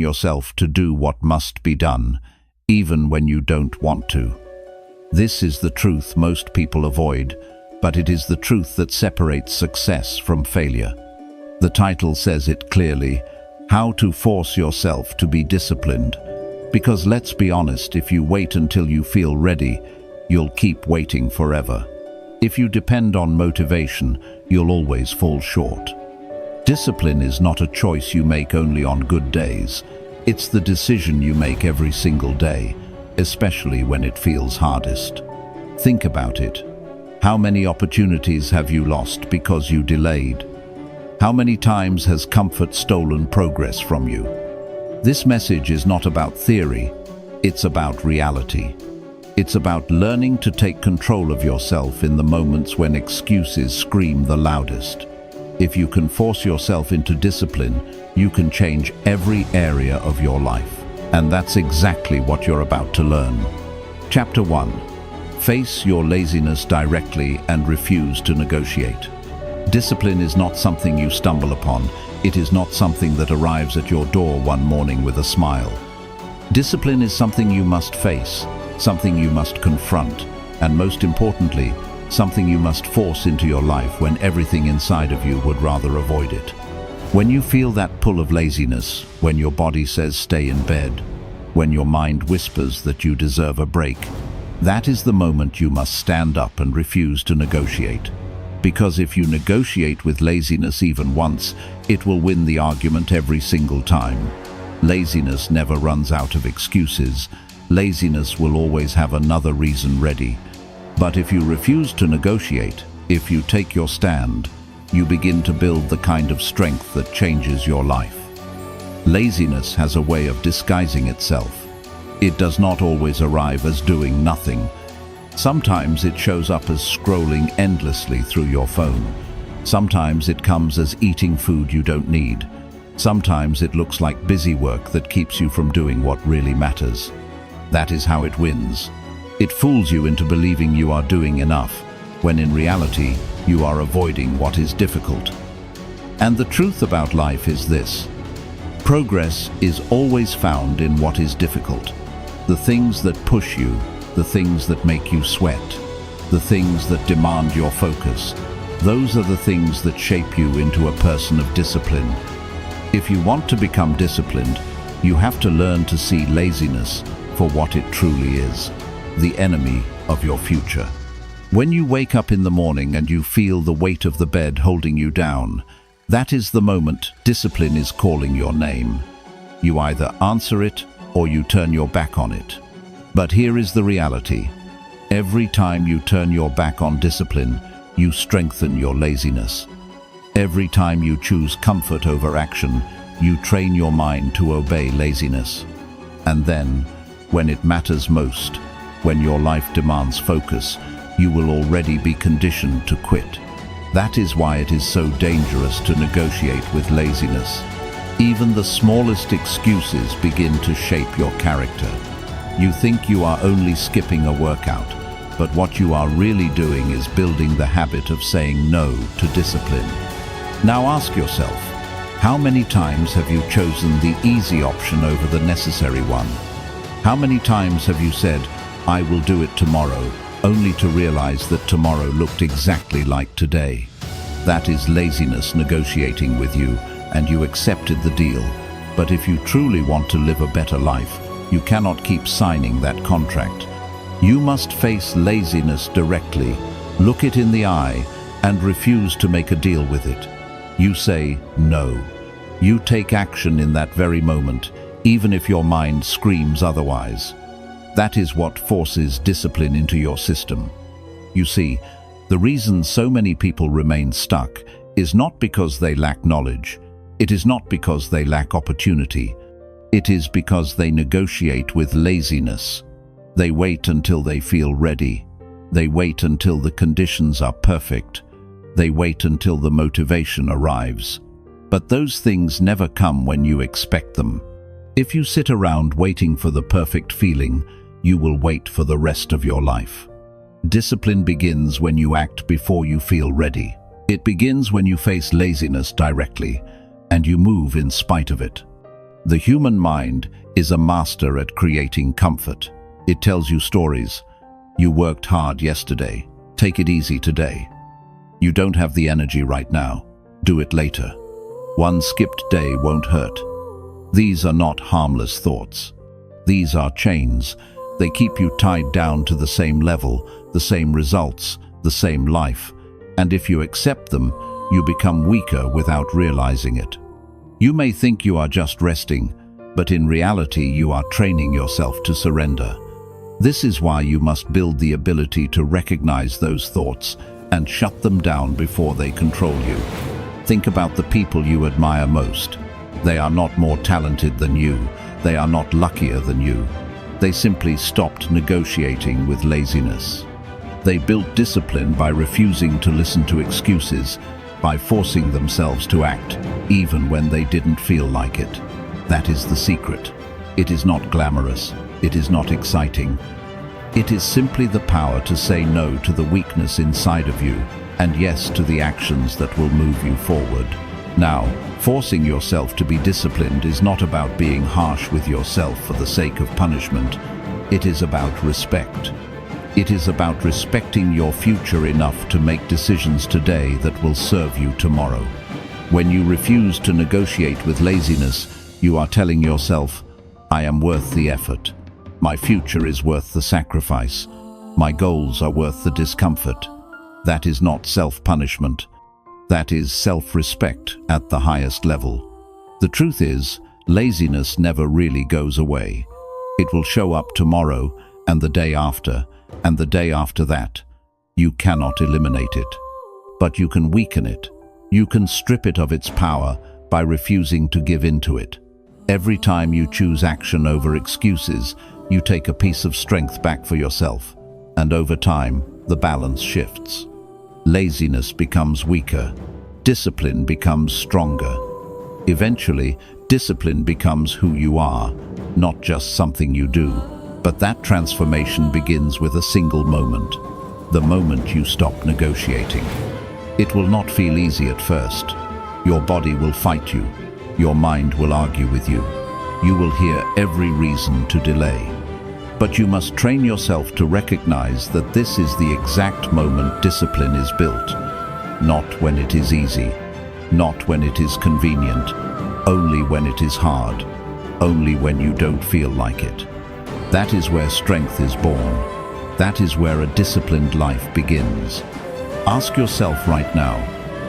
yourself to do what must be done, even when you don't want to. This is the truth most people avoid, but it is the truth that separates success from failure. The title says it clearly: How to Force Yourself to Be Disciplined. Because let's be honest, if you wait until you feel ready, you'll keep waiting forever. If you depend on motivation, you'll always fall short. Discipline is not a choice you make only on good days. It's the decision you make every single day, especially when it feels hardest. Think about it. How many opportunities have you lost because you delayed? How many times has comfort stolen progress from you? This message is not about theory, it's about reality. It's about learning to take control of yourself in the moments when excuses scream the loudest. If you can force yourself into discipline, you can change every area of your life. And that's exactly what you're about to learn. Chapter 1. Face your laziness directly and refuse to negotiate. Discipline is not something you stumble upon. It is not something that arrives at your door one morning with a smile. Discipline is something you must face, something you must confront, and most importantly, something you must force into your life when everything inside of you would rather avoid it. When you feel that pull of laziness, when your body says stay in bed, when your mind whispers that you deserve a break, that is the moment you must stand up and refuse to negotiate. Because if you negotiate with laziness even once, it will win the argument every single time. Laziness never runs out of excuses. Laziness will always have another reason ready. But if you refuse to negotiate, if you take your stand, you begin to build the kind of strength that changes your life. Laziness has a way of disguising itself. It does not always arrive as doing nothing. Sometimes it shows up as scrolling endlessly through your phone. Sometimes it comes as eating food you don't need. Sometimes it looks like busy work that keeps you from doing what really matters. That is how it wins. It fools you into believing you are doing enough, when in reality, you are avoiding what is difficult. And the truth about life is this: progress is always found in what is difficult. The things that push you, the things that make you sweat, the things that demand your focus, those are the things that shape you into a person of discipline. If you want to become disciplined, you have to learn to see laziness for what it truly is: the enemy of your future. When you wake up in the morning and you feel the weight of the bed holding you down, that is the moment discipline is calling your name. You either answer it or you turn your back on it. But here is the reality. Every time you turn your back on discipline, you strengthen your laziness. Every time you choose comfort over action, you train your mind to obey laziness. And then, when it matters most, when your life demands focus, you will already be conditioned to quit. That is why it is so dangerous to negotiate with laziness. Even the smallest excuses begin to shape your character. You think you are only skipping a workout, but what you are really doing is building the habit of saying no to discipline. Now ask yourself, how many times have you chosen the easy option over the necessary one? How many times have you said, "I will do it tomorrow," only to realize that tomorrow looked exactly like today? That is laziness negotiating with you, and you accepted the deal. But if you truly want to live a better life, you cannot keep signing that contract. You must face laziness directly, look it in the eye, and refuse to make a deal with it. You say no. You take action in that very moment, even if your mind screams otherwise. That is what forces discipline into your system. You see, the reason so many people remain stuck is not because they lack knowledge. It is not because they lack opportunity. It is because they negotiate with laziness. They wait until they feel ready. They wait until the conditions are perfect. They wait until the motivation arrives. But those things never come when you expect them. If you sit around waiting for the perfect feeling, you will wait for the rest of your life. Discipline begins when you act before you feel ready. It begins when you face laziness directly, and you move in spite of it. The human mind is a master at creating comfort. It tells you stories. You worked hard yesterday. Take it easy today. You don't have the energy right now. Do it later. One skipped day won't hurt. These are not harmless thoughts. These are chains. They keep you tied down to the same level, the same results, the same life. And if you accept them, you become weaker without realizing it. You may think you are just resting, but in reality you are training yourself to surrender. This is why you must build the ability to recognize those thoughts and shut them down before they control you. Think about the people you admire most. They are not more talented than you. They are not luckier than you. They simply stopped negotiating with laziness. They built discipline by refusing to listen to excuses, by forcing themselves to act, even when they didn't feel like it. That is the secret. It is not glamorous. It is not exciting. It is simply the power to say no to the weakness inside of you and yes to the actions that will move you forward. Now, forcing yourself to be disciplined is not about being harsh with yourself for the sake of punishment. It is about respect. It is about respecting your future enough to make decisions today that will serve you tomorrow. When you refuse to negotiate with laziness, you are telling yourself, I am worth the effort. My future is worth the sacrifice. My goals are worth the discomfort. That is not self-punishment. That is self-respect at the highest level. The truth is, laziness never really goes away. It will show up tomorrow and the day after and the day after that. You cannot eliminate it, but you can weaken it. You can strip it of its power by refusing to give in to it. Every time you choose action over excuses, you take a piece of strength back for yourself, and over time, the balance shifts. Laziness becomes weaker. Discipline becomes stronger. Eventually, discipline becomes who you are, not just something you do. But that transformation begins with a single moment, the moment you stop negotiating. It will not feel easy at first. Your body will fight you. Your mind will argue with you. You will hear every reason to delay. But you must train yourself to recognize that this is the exact moment discipline is built. Not when it is easy, not when it is convenient, only when it is hard, only when you don't feel like it. That is where strength is born. That is where a disciplined life begins. Ask yourself right now,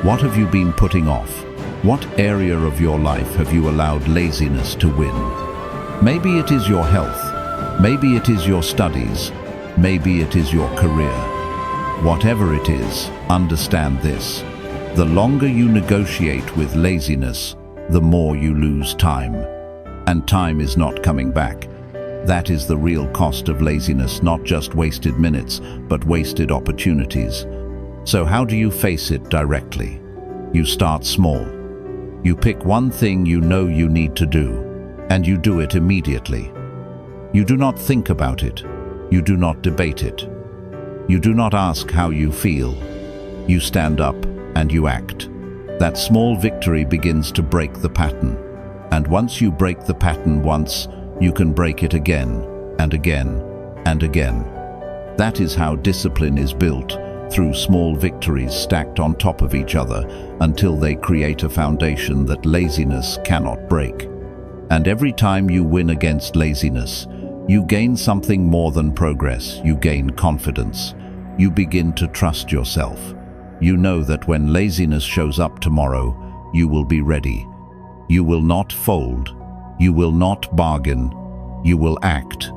what have you been putting off? What area of your life have you allowed laziness to win? Maybe it is your health. Maybe it is your studies. Maybe it is your career. Whatever it is, understand this. The longer you negotiate with laziness, the more you lose time. And time is not coming back. That is the real cost of laziness, not just wasted minutes, but wasted opportunities. So how do you face it directly? You start small. You pick one thing you know you need to do, and you do it immediately. You do not think about it. You do not debate it. You do not ask how you feel. You stand up and you act. That small victory begins to break the pattern. And once you break the pattern once, you can break it again and again and again. That is how discipline is built, through small victories stacked on top of each other until they create a foundation that laziness cannot break. And every time you win against laziness, you gain something more than progress. You gain confidence. You begin to trust yourself. You know that when laziness shows up tomorrow, you will be ready. You will not fold. You will not bargain. You will act.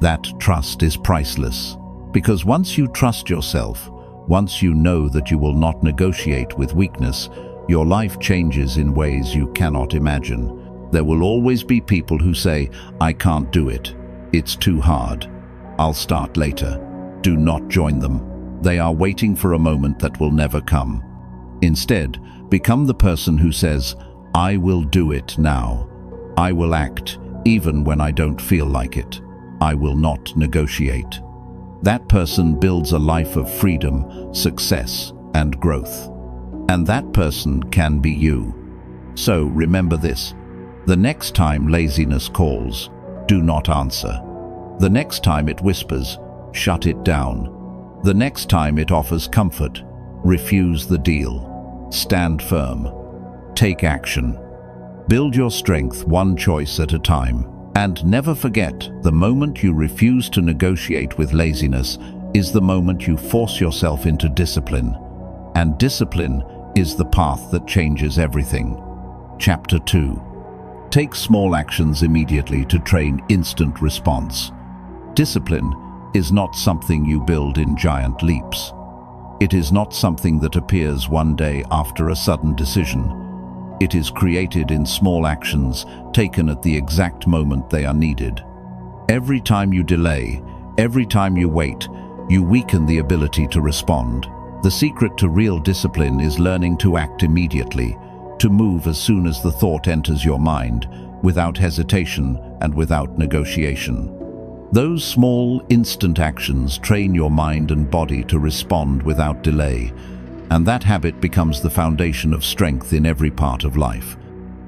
That trust is priceless. Because once you trust yourself, once you know that you will not negotiate with weakness, your life changes in ways you cannot imagine. There will always be people who say, I can't do it. It's too hard. I'll start later. Do not join them. They are waiting for a moment that will never come. Instead, become the person who says, I will do it now. I will act, even when I don't feel like it. I will not negotiate. That person builds a life of freedom, success, and growth. And that person can be you. So remember this. The next time laziness calls, do not answer. The next time it whispers, shut it down. The next time it offers comfort, refuse the deal. Stand firm. Take action. Build your strength one choice at a time. And never forget, the moment you refuse to negotiate with laziness is the moment you force yourself into discipline. And discipline is the path that changes everything. Chapter 2. Take small actions immediately to train instant response. Discipline is not something you build in giant leaps. It is not something that appears one day after a sudden decision. It is created in small actions taken at the exact moment they are needed. Every time you delay, every time you wait, you weaken the ability to respond. The secret to real discipline is learning to act immediately, to move as soon as the thought enters your mind, without hesitation and without negotiation. Those small, instant actions train your mind and body to respond without delay, and that habit becomes the foundation of strength in every part of life.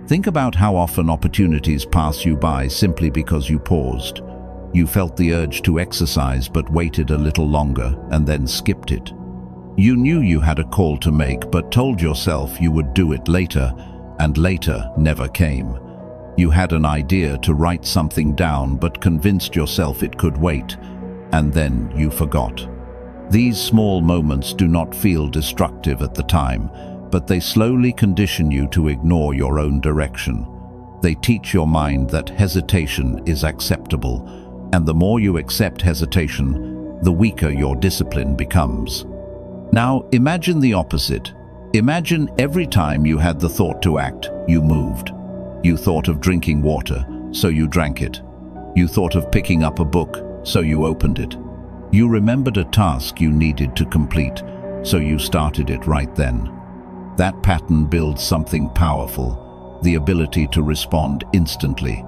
Think about how often opportunities pass you by simply because you paused. You felt the urge to exercise but waited a little longer and then skipped it. You knew you had a call to make but told yourself you would do it later, and later never came. You had an idea to write something down but convinced yourself it could wait, and then you forgot. These small moments do not feel destructive at the time, but they slowly condition you to ignore your own direction. They teach your mind that hesitation is acceptable, and the more you accept hesitation, the weaker your discipline becomes. Now imagine the opposite. Imagine every time you had the thought to act, you moved. You thought of drinking water, so you drank it. You thought of picking up a book, so you opened it. You remembered a task you needed to complete, so you started it right then. That pattern builds something powerful, the ability to respond instantly.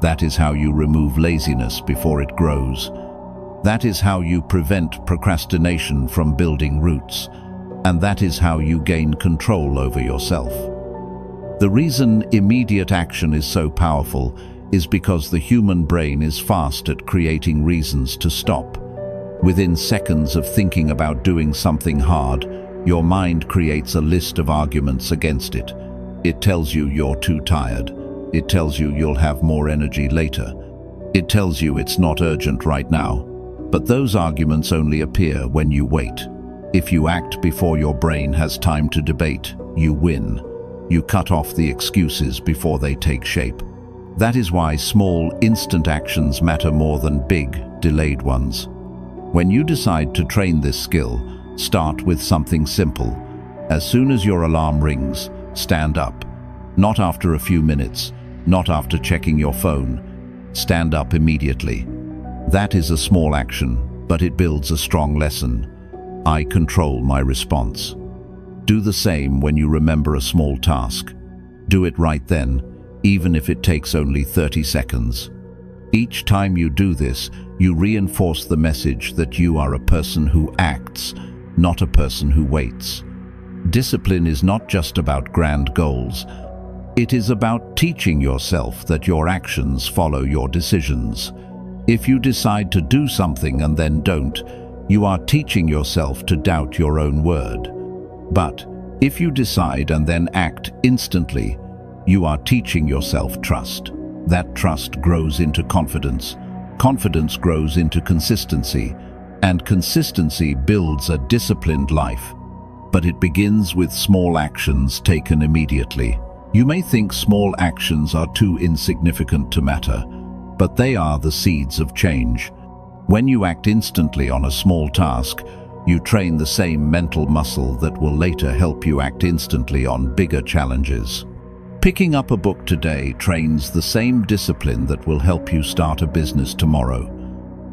That is how you remove laziness before it grows. That is how you prevent procrastination from building roots. And that is how you gain control over yourself. The reason immediate action is so powerful is because the human brain is fast at creating reasons to stop. Within seconds of thinking about doing something hard, your mind creates a list of arguments against it. It tells you you're too tired. It tells you you'll have more energy later. It tells you it's not urgent right now. But those arguments only appear when you wait. If you act before your brain has time to debate, you win. You cut off the excuses before they take shape. That is why small, instant actions matter more than big, delayed ones. When you decide to train this skill, start with something simple. As soon as your alarm rings, stand up. Not after a few minutes, not after checking your phone. Stand up immediately. That is a small action, but it builds a strong lesson. I control my response. Do the same when you remember a small task. Do it right then, even if it takes only 30 seconds. Each time you do this, you reinforce the message that you are a person who acts, not a person who waits. Discipline is not just about grand goals. It is about teaching yourself that your actions follow your decisions. If you decide to do something and then don't, you are teaching yourself to doubt your own word. But if you decide and then act instantly, you are teaching yourself trust. That trust grows into confidence. Confidence grows into consistency, and consistency builds a disciplined life. But it begins with small actions taken immediately. You may think small actions are too insignificant to matter, but they are the seeds of change. When you act instantly on a small task, you train the same mental muscle that will later help you act instantly on bigger challenges. Picking up a book today trains the same discipline that will help you start a business tomorrow.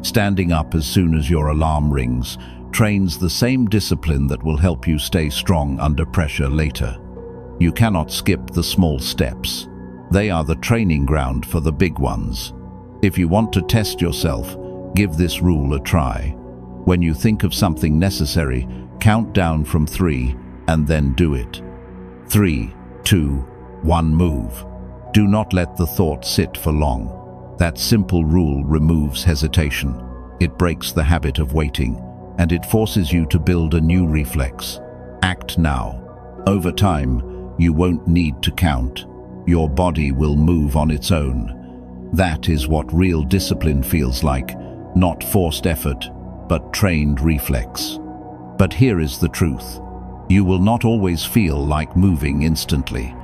Standing up as soon as your alarm rings trains the same discipline that will help you stay strong under pressure later. You cannot skip the small steps. They are the training ground for the big ones. If you want to test yourself, give this rule a try. When you think of something necessary, count down from 3 and then do it. 3, 2, 1, move. Do not let the thought sit for long. That simple rule removes hesitation. It breaks the habit of waiting, and it forces you to build a new reflex. Act now. Over time, you won't need to count. Your body will move on its own. That is what real discipline feels like, not forced effort, but trained reflex. But here is the truth. You will not always feel like moving instantly.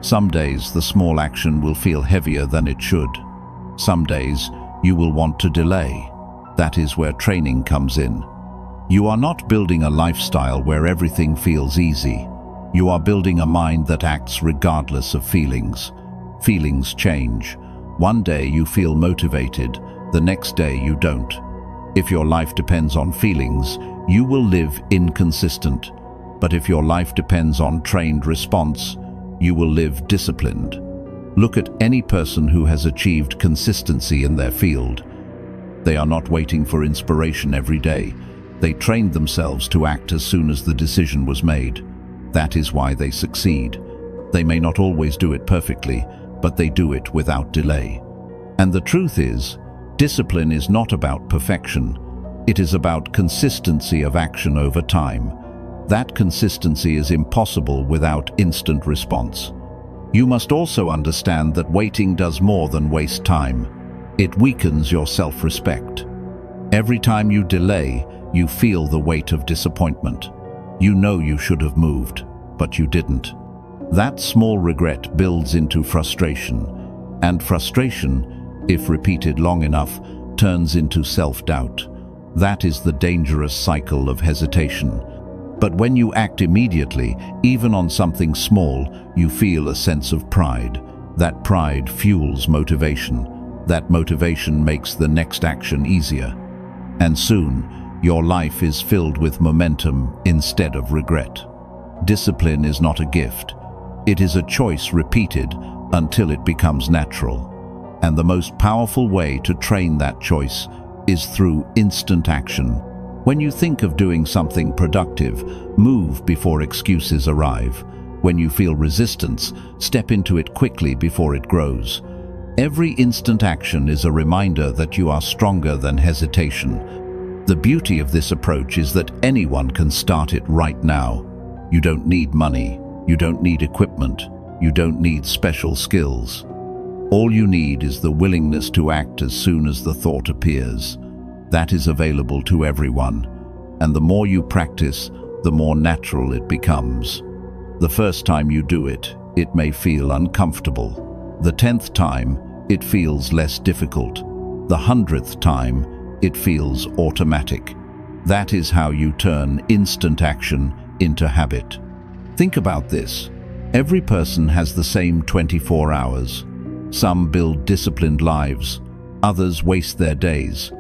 Some days the small action will feel heavier than it should. Some days you will want to delay. That is where training comes in. You are not building a lifestyle where everything feels easy. You are building a mind that acts regardless of feelings. Feelings change. One day you feel motivated, the next day you don't. If your life depends on feelings, you will live inconsistent. But if your life depends on trained response, you will live disciplined. Look at any person who has achieved consistency in their field. They are not waiting for inspiration every day. They trained themselves to act as soon as the decision was made. That is why they succeed. They may not always do it perfectly, but they do it without delay. And the truth is, discipline is not about perfection. It is about consistency of action over time. That consistency is impossible without instant response. You must also understand that waiting does more than waste time. It weakens your self-respect. Every time you delay, you feel the weight of disappointment. You know you should have moved, but you didn't. That small regret builds into frustration, and frustration, if repeated long enough, turns into self-doubt. That is the dangerous cycle of hesitation. But when you act immediately, even on something small, you feel a sense of pride. That pride fuels motivation. That motivation makes the next action easier. And soon, your life is filled with momentum instead of regret. Discipline is not a gift. It is a choice repeated until it becomes natural. And the most powerful way to train that choice is through instant action. When you think of doing something productive, move before excuses arrive. When you feel resistance, step into it quickly before it grows. Every instant action is a reminder that you are stronger than hesitation. The beauty of this approach is that anyone can start it right now. You don't need money, you don't need equipment, you don't need special skills. All you need is the willingness to act as soon as the thought appears. That is available to everyone, and the more you practice, the more natural it becomes. The first time you do it, it may feel uncomfortable. The 10th time, it feels less difficult. The 100th time, it feels automatic. That is how you turn instant action into habit. Think about this. Every person has the same 24 hours. Some build disciplined lives, others waste their days.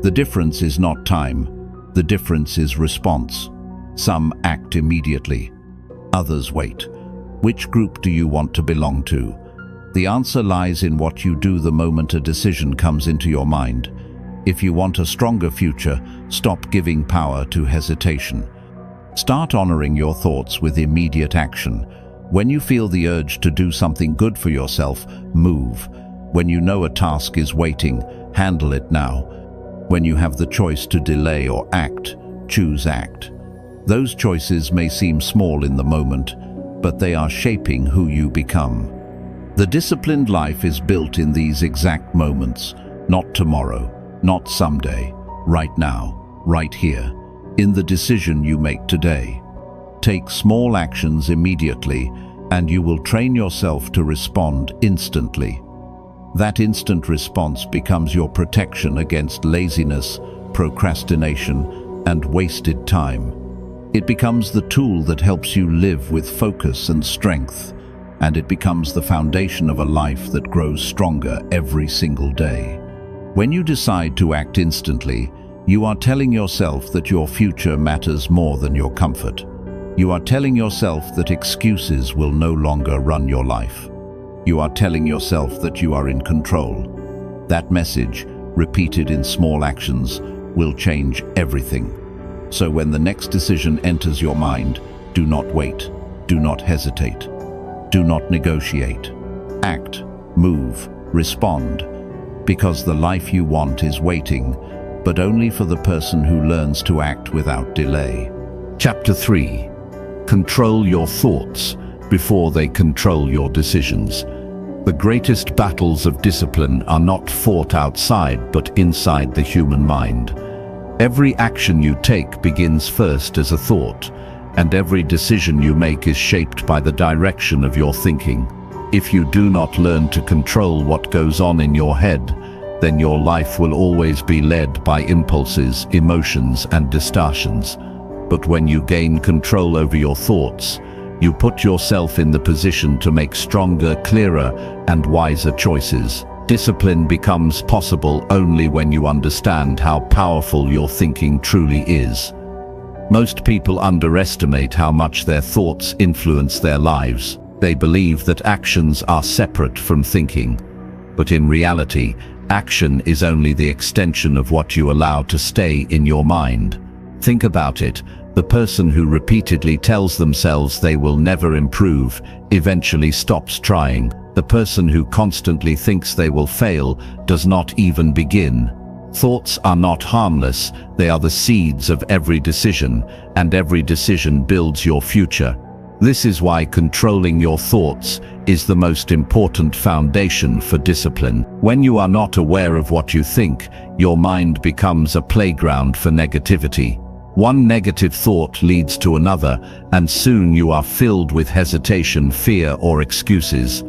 The difference is not time, the difference is response. Some act immediately, others wait. Which group do you want to belong to? The answer lies in what you do the moment a decision comes into your mind. If you want a stronger future, stop giving power to hesitation. Start honoring your thoughts with immediate action. When you feel the urge to do something good for yourself, move. When you know a task is waiting, handle it now. When you have the choice to delay or act, choose act. Those choices may seem small in the moment, but they are shaping who you become. The disciplined life is built in these exact moments, not tomorrow. Not someday, right now, right here, in the decision you make today. Take small actions immediately, and you will train yourself to respond instantly. That instant response becomes your protection against laziness, procrastination, and wasted time. It becomes the tool that helps you live with focus and strength, and it becomes the foundation of a life that grows stronger every single day. When you decide to act instantly, you are telling yourself that your future matters more than your comfort. You are telling yourself that excuses will no longer run your life. You are telling yourself that you are in control. That message, repeated in small actions, will change everything. So when the next decision enters your mind, do not wait, do not hesitate, do not negotiate. Act, move, respond, because the life you want is waiting, but only for the person who learns to act without delay. Chapter 3. Control your thoughts before they control your decisions. The greatest battles of discipline are not fought outside but inside the human mind. Every action you take begins first as a thought, and every decision you make is shaped by the direction of your thinking. If you do not learn to control what goes on in your head, then your life will always be led by impulses, emotions, and distortions. But when you gain control over your thoughts, you put yourself in the position to make stronger, clearer, and wiser choices. Discipline becomes possible only when you understand how powerful your thinking truly is. Most people underestimate how much their thoughts influence their lives. They believe that actions are separate from thinking. But in reality, action is only the extension of what you allow to stay in your mind. Think about it. The person who repeatedly tells themselves they will never improve eventually stops trying. The person who constantly thinks they will fail does not even begin. Thoughts are not harmless, they are the seeds of every decision, and every decision builds your future. This is why controlling your thoughts is the most important foundation for discipline. When you are not aware of what you think, your mind becomes a playground for negativity. One negative thought leads to another, and soon you are filled with hesitation, fear, or excuses.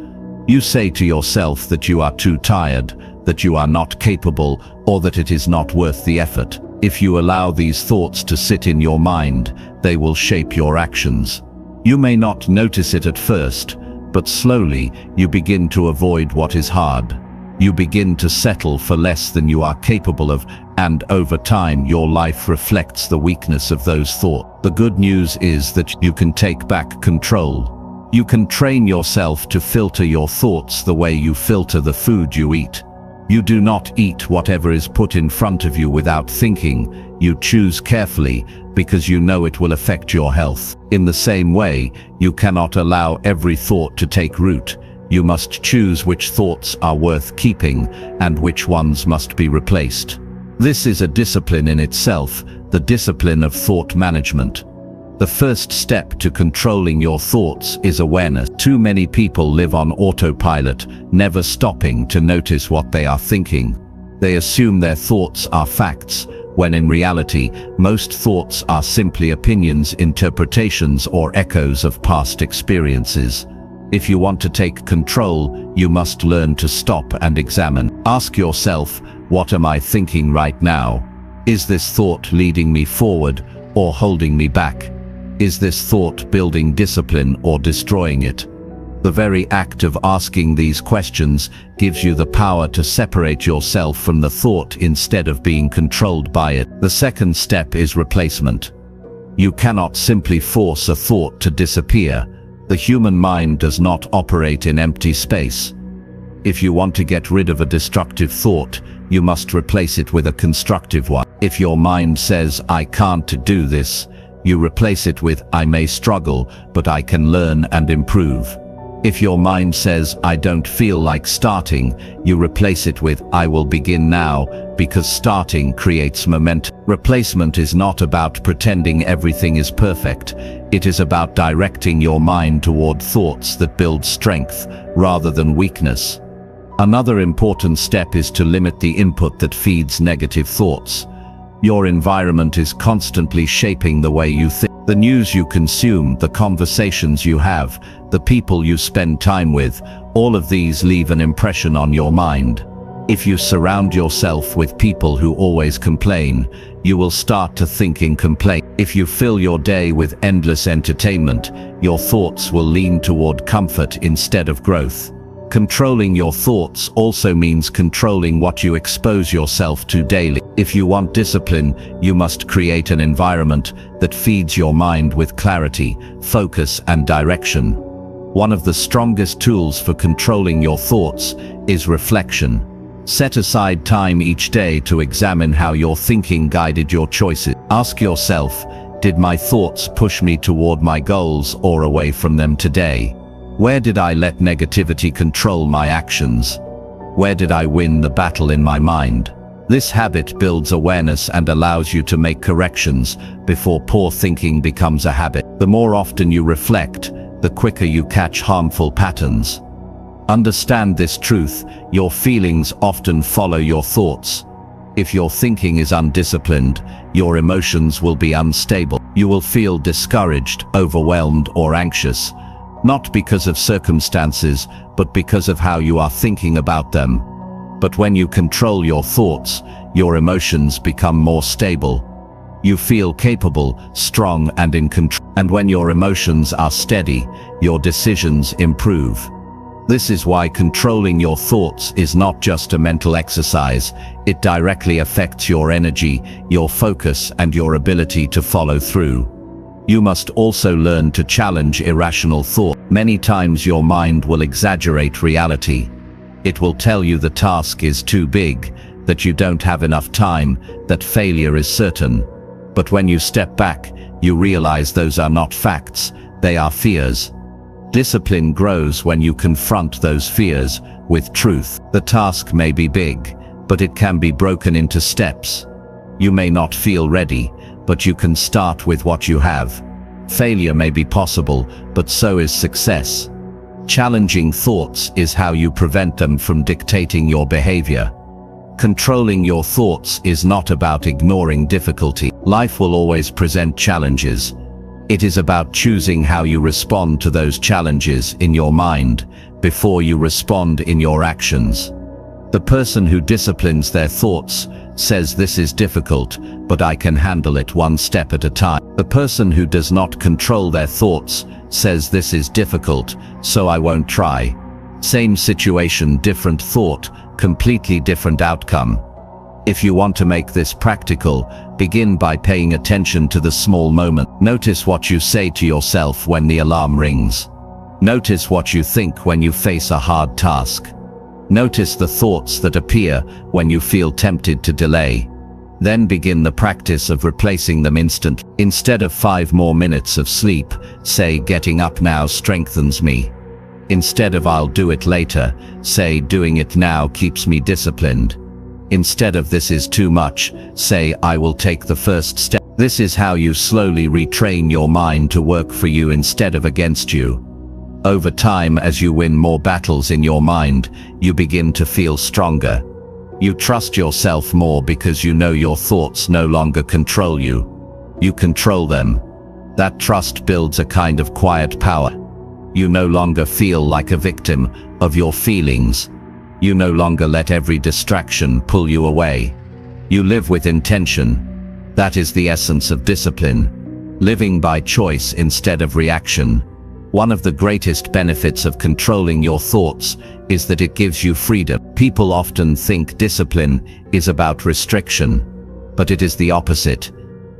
You say to yourself that you are too tired, that you are not capable, or that it is not worth the effort. If you allow these thoughts to sit in your mind, they will shape your actions. You may not notice it at first, but slowly you begin to avoid what is hard. You begin to settle for less than you are capable of, and over time your life reflects the weakness of those thoughts. The good news is that you can take back control. You can train yourself to filter your thoughts the way you filter the food you eat. You do not eat whatever is put in front of you without thinking. You choose carefully because you know it will affect your health. In the same way, you cannot allow every thought to take root. You must choose which thoughts are worth keeping and which ones must be replaced. This is a discipline in itself, the discipline of thought management. The first step to controlling your thoughts is awareness. Too many people live on autopilot, never stopping to notice what they are thinking. They assume their thoughts are facts, when in reality, most thoughts are simply opinions, interpretations, or echoes of past experiences. If you want to take control, you must learn to stop and examine. Ask yourself, what am I thinking right now? Is this thought leading me forward or holding me back? Is this thought building discipline or destroying it? The very act of asking these questions gives you the power to separate yourself from the thought instead of being controlled by it. The second step is replacement. You cannot simply force a thought to disappear. The human mind does not operate in empty space. If you want to get rid of a destructive thought, you must replace it with a constructive one. If your mind says, "I can't do this," you replace it with, "I may struggle, but I can learn and improve." If your mind says, "I don't feel like starting," you replace it with, "I will begin now," because starting creates momentum. Replacement is not about pretending everything is perfect. It is about directing your mind toward thoughts that build strength rather than weakness. Another important step is to limit the input that feeds negative thoughts. Your environment is constantly shaping the way you think. The news you consume, the conversations you have, the people you spend time with, all of these leave an impression on your mind. If you surround yourself with people who always complain, you will start to think in complaint. If you fill your day with endless entertainment, your thoughts will lean toward comfort instead of growth. Controlling your thoughts also means controlling what you expose yourself to daily. If you want discipline, you must create an environment that feeds your mind with clarity, focus, and direction. One of the strongest tools for controlling your thoughts is reflection. Set aside time each day to examine how your thinking guided your choices. Ask yourself, did my thoughts push me toward my goals or away from them today? Where did I let negativity control my actions? Where did I win the battle in my mind? This habit builds awareness and allows you to make corrections before poor thinking becomes a habit. The more often you reflect, the quicker you catch harmful patterns. Understand this truth: your feelings often follow your thoughts. If your thinking is undisciplined, your emotions will be unstable. You will feel discouraged, overwhelmed, or anxious, not because of circumstances, but because of how you are thinking about them. But when you control your thoughts, your emotions become more stable. You feel capable, strong, and in control. And when your emotions are steady, your decisions improve. This is why controlling your thoughts is not just a mental exercise. It directly affects your energy, your focus, and your ability to follow through. You must also learn to challenge irrational thought. Many times your mind will exaggerate reality. It will tell you the task is too big, that you don't have enough time, that failure is certain. But when you step back, you realize those are not facts, they are fears. Discipline grows when you confront those fears with truth. The task may be big, but it can be broken into steps. You may not feel ready, but you can start with what you have. Failure may be possible, but so is success. Challenging thoughts is how you prevent them from dictating your behavior. Controlling your thoughts is not about ignoring difficulty. Life will always present challenges. It is about choosing how you respond to those challenges in your mind before you respond in your actions. The person who disciplines their thoughts says, "This is difficult, but I can handle it one step at a time." The person who does not control their thoughts says, "This is difficult, so I won't try." Same situation, different thought, completely different outcome. If you want to make this practical, begin by paying attention to the small moment. Notice what you say to yourself when the alarm rings. Notice what you think when you face a hard task. Notice the thoughts that appear when you feel tempted to delay. Then begin the practice of replacing them instantly. Instead of 5 more minutes of sleep, say, "Getting up now strengthens me." Instead of "I'll do it later," say, "Doing it now keeps me disciplined." Instead of "This is too much," say, "I will take the first step." This is how you slowly retrain your mind to work for you instead of against you. Over time, as you win more battles in your mind, you begin to feel stronger. You trust yourself more because you know your thoughts no longer control you. You control them. That trust builds a kind of quiet power. You no longer feel like a victim of your feelings. You no longer let every distraction pull you away. You live with intention. That is the essence of discipline. Living by choice instead of reaction. One of the greatest benefits of controlling your thoughts is that it gives you freedom. People often think discipline is about restriction, but it is the opposite.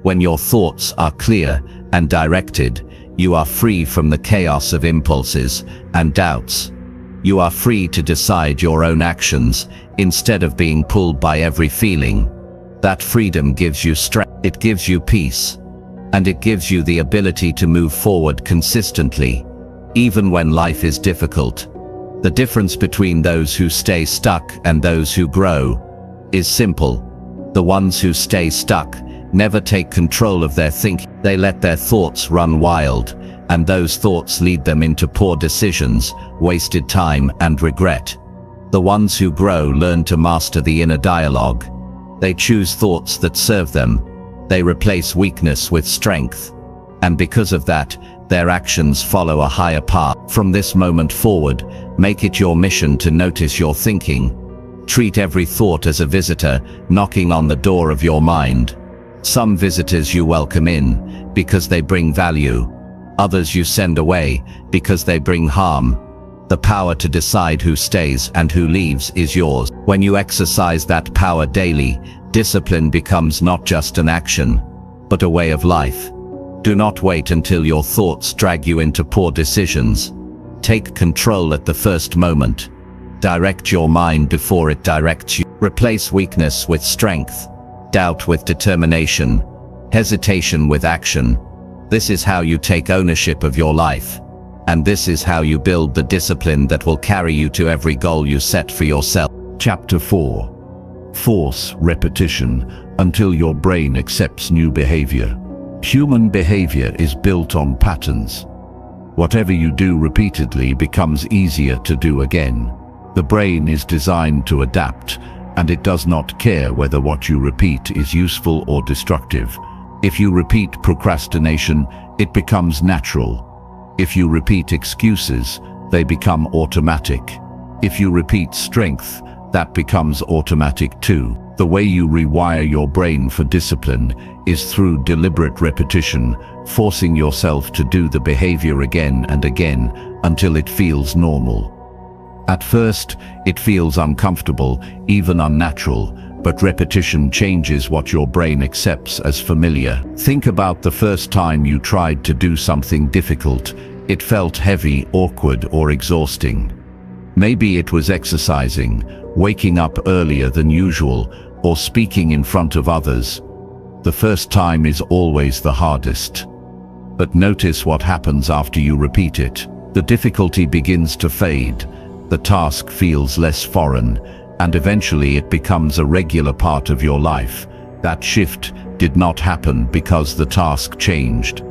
When your thoughts are clear and directed, you are free from the chaos of impulses and doubts. You are free to decide your own actions instead of being pulled by every feeling. That freedom gives you strength, it gives you peace, and it gives you the ability to move forward consistently, even when life is difficult. The difference between those who stay stuck and those who grow is simple. The ones who stay stuck never take control of their thinking. They let their thoughts run wild, and those thoughts lead them into poor decisions, wasted time, and regret. The ones who grow learn to master the inner dialogue. They choose thoughts that serve them. They replace weakness with strength. And because of that, their actions follow a higher path. From this moment forward, make it your mission to notice your thinking. Treat every thought as a visitor knocking on the door of your mind. Some visitors you welcome in because they bring value. Others you send away because they bring harm. The power to decide who stays and who leaves is yours. When you exercise that power daily, discipline becomes not just an action, but a way of life. Do not wait until your thoughts drag you into poor decisions. Take control at the first moment. Direct your mind before it directs you. Replace weakness with strength, doubt with determination, hesitation with action. This is how you take ownership of your life. And this is how you build the discipline that will carry you to every goal you set for yourself. Chapter 4. Force repetition until your brain accepts new behavior. Human behavior is built on patterns. Whatever you do repeatedly becomes easier to do again. The brain is designed to adapt, and it does not care whether what you repeat is useful or destructive. If you repeat procrastination, it becomes natural. If you repeat excuses, they become automatic. If you repeat strength, that becomes automatic too. The way you rewire your brain for discipline is through deliberate repetition, forcing yourself to do the behavior again and again until it feels normal. At first, it feels uncomfortable, even unnatural, but repetition changes what your brain accepts as familiar. Think about the first time you tried to do something difficult. It felt heavy, awkward, or exhausting. Maybe it was exercising, waking up earlier than usual, or speaking in front of others. The first time is always the hardest. But notice what happens after you repeat it. The difficulty begins to fade, the task feels less foreign, and eventually it becomes a regular part of your life. That shift did not happen because the task changed.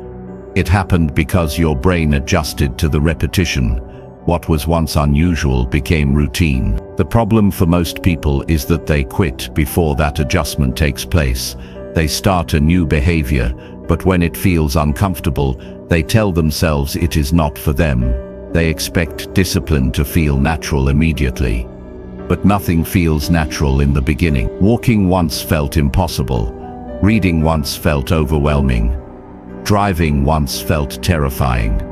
It happened because your brain adjusted to the repetition. What was once unusual became routine. The problem for most people is that they quit before that adjustment takes place. They start a new behavior, but when it feels uncomfortable, they tell themselves it is not for them. They expect discipline to feel natural immediately. But nothing feels natural in the beginning. Walking once felt impossible. Reading once felt overwhelming. Driving once felt terrifying.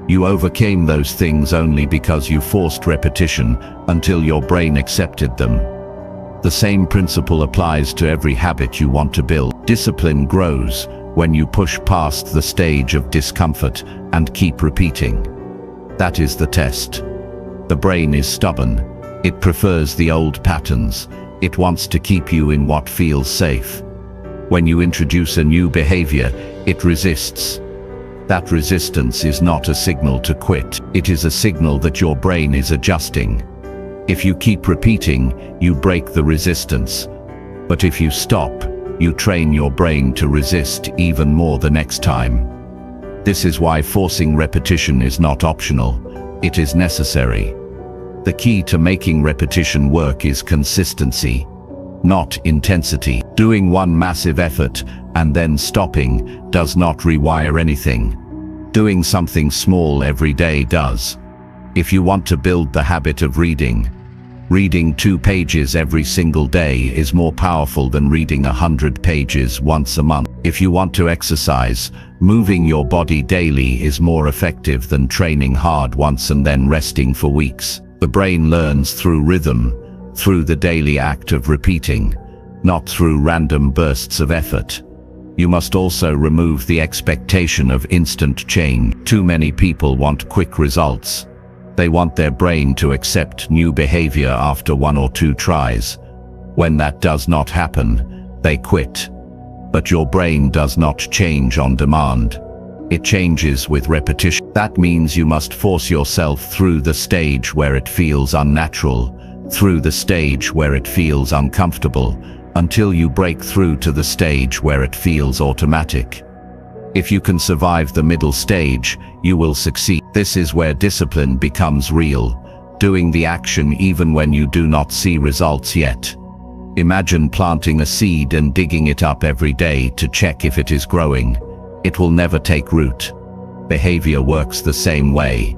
You overcame those things only because you forced repetition until your brain accepted them. The same principle applies to every habit you want to build. Discipline grows when you push past the stage of discomfort and keep repeating. That is the test. The brain is stubborn. It prefers the old patterns. It wants to keep you in what feels safe. When you introduce a new behavior, it resists. That resistance is not a signal to quit. It is a signal that your brain is adjusting. If you keep repeating, you break the resistance. But if you stop, you train your brain to resist even more the next time. This is why forcing repetition is not optional. It is necessary. The key to making repetition work is consistency, not intensity. Doing one massive effort and then stopping does not rewire anything. Doing something small every day does. If you want to build the habit of reading 2 pages every single day is more powerful than reading 100 pages once a month. If you want to exercise, moving your body daily is more effective than training hard once and then resting for weeks. The brain learns through rhythm, through the daily act of repeating, not through random bursts of effort. You must also remove the expectation of instant change. Too many people want quick results. They want their brain to accept new behavior after 1 or 2 tries. When that does not happen, they quit. But your brain does not change on demand. It changes with repetition. That means you must force yourself through the stage where it feels unnatural, through the stage where it feels uncomfortable, until you break through to the stage where it feels automatic. If you can survive the middle stage, you will succeed. This is where discipline becomes real, doing the action even when you do not see results yet. Imagine planting a seed and digging it up every day to check if it is growing. It will never take root. Behavior works the same way.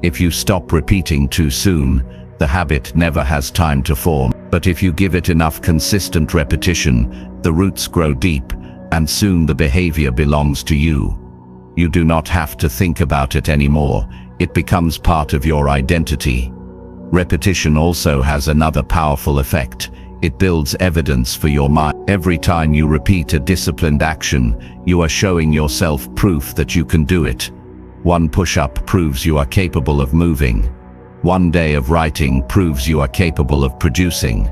If you stop repeating too soon, the habit never has time to form. But if you give it enough consistent repetition, the roots grow deep, and soon the behavior belongs to you. You do not have to think about it anymore. It becomes part of your identity. Repetition also has another powerful effect. It builds evidence for your mind. Every time you repeat a disciplined action, you are showing yourself proof that you can do it. 1 push-up proves you are capable of moving. 1 day of writing proves you are capable of producing.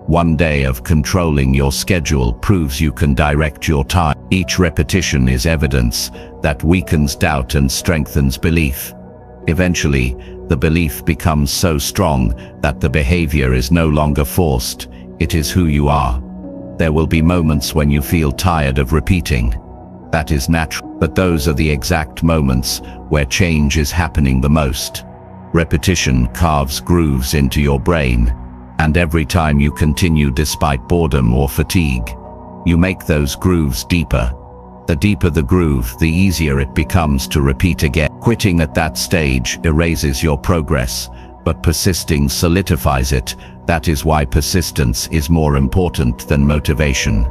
1 day of controlling your schedule proves you can direct your time. Each repetition is evidence that weakens doubt and strengthens belief. Eventually, the belief becomes so strong that the behavior is no longer forced, it is who you are. There will be moments when you feel tired of repeating. That is natural, but those are the exact moments where change is happening the most. Repetition carves grooves into your brain, and every time you continue despite boredom or fatigue, you make those grooves deeper. The deeper the groove, the easier it becomes to repeat again. Quitting at that stage erases your progress, but persisting solidifies it. That is why persistence is more important than motivation.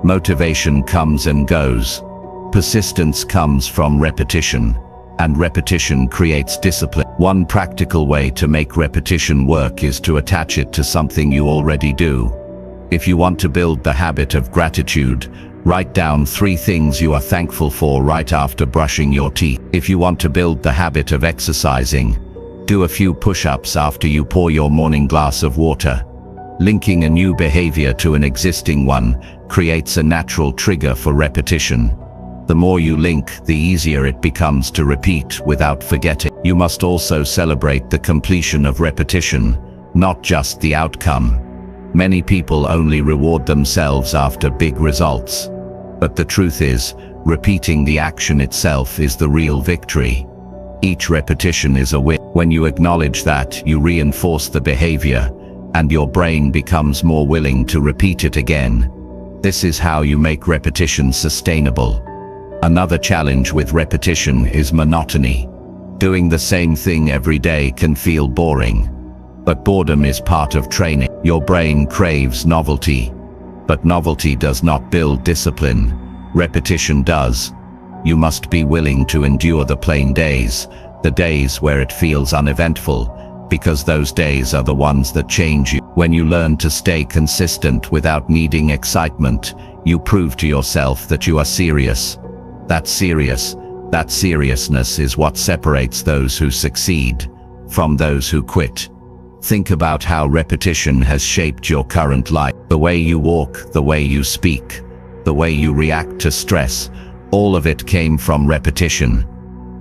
Motivation comes and goes. Persistence comes from repetition, and repetition creates discipline. One practical way to make repetition work is to attach it to something you already do. If you want to build the habit of gratitude, write down 3 things you are thankful for right after brushing your teeth. If you want to build the habit of exercising, do a few push-ups after you pour your morning glass of water. Linking a new behavior to an existing one creates a natural trigger for repetition. The more you link, the easier it becomes to repeat without forgetting. You must also celebrate the completion of repetition, not just the outcome. Many people only reward themselves after big results. But the truth is, repeating the action itself is the real victory. Each repetition is a win. When you acknowledge that, you reinforce the behavior, and your brain becomes more willing to repeat it again. This is how you make repetition sustainable. Another challenge with repetition is monotony. Doing the same thing every day can feel boring. But boredom is part of training. Your brain craves novelty. But novelty does not build discipline. Repetition does. You must be willing to endure the plain days, the days where it feels uneventful, because those days are the ones that change you. When you learn to stay consistent without needing excitement, you prove to yourself that you are serious. That seriousness is what separates those who succeed from those who quit. Think about how repetition has shaped your current life. The way you walk, the way you speak, the way you react to stress, all of it came from repetition.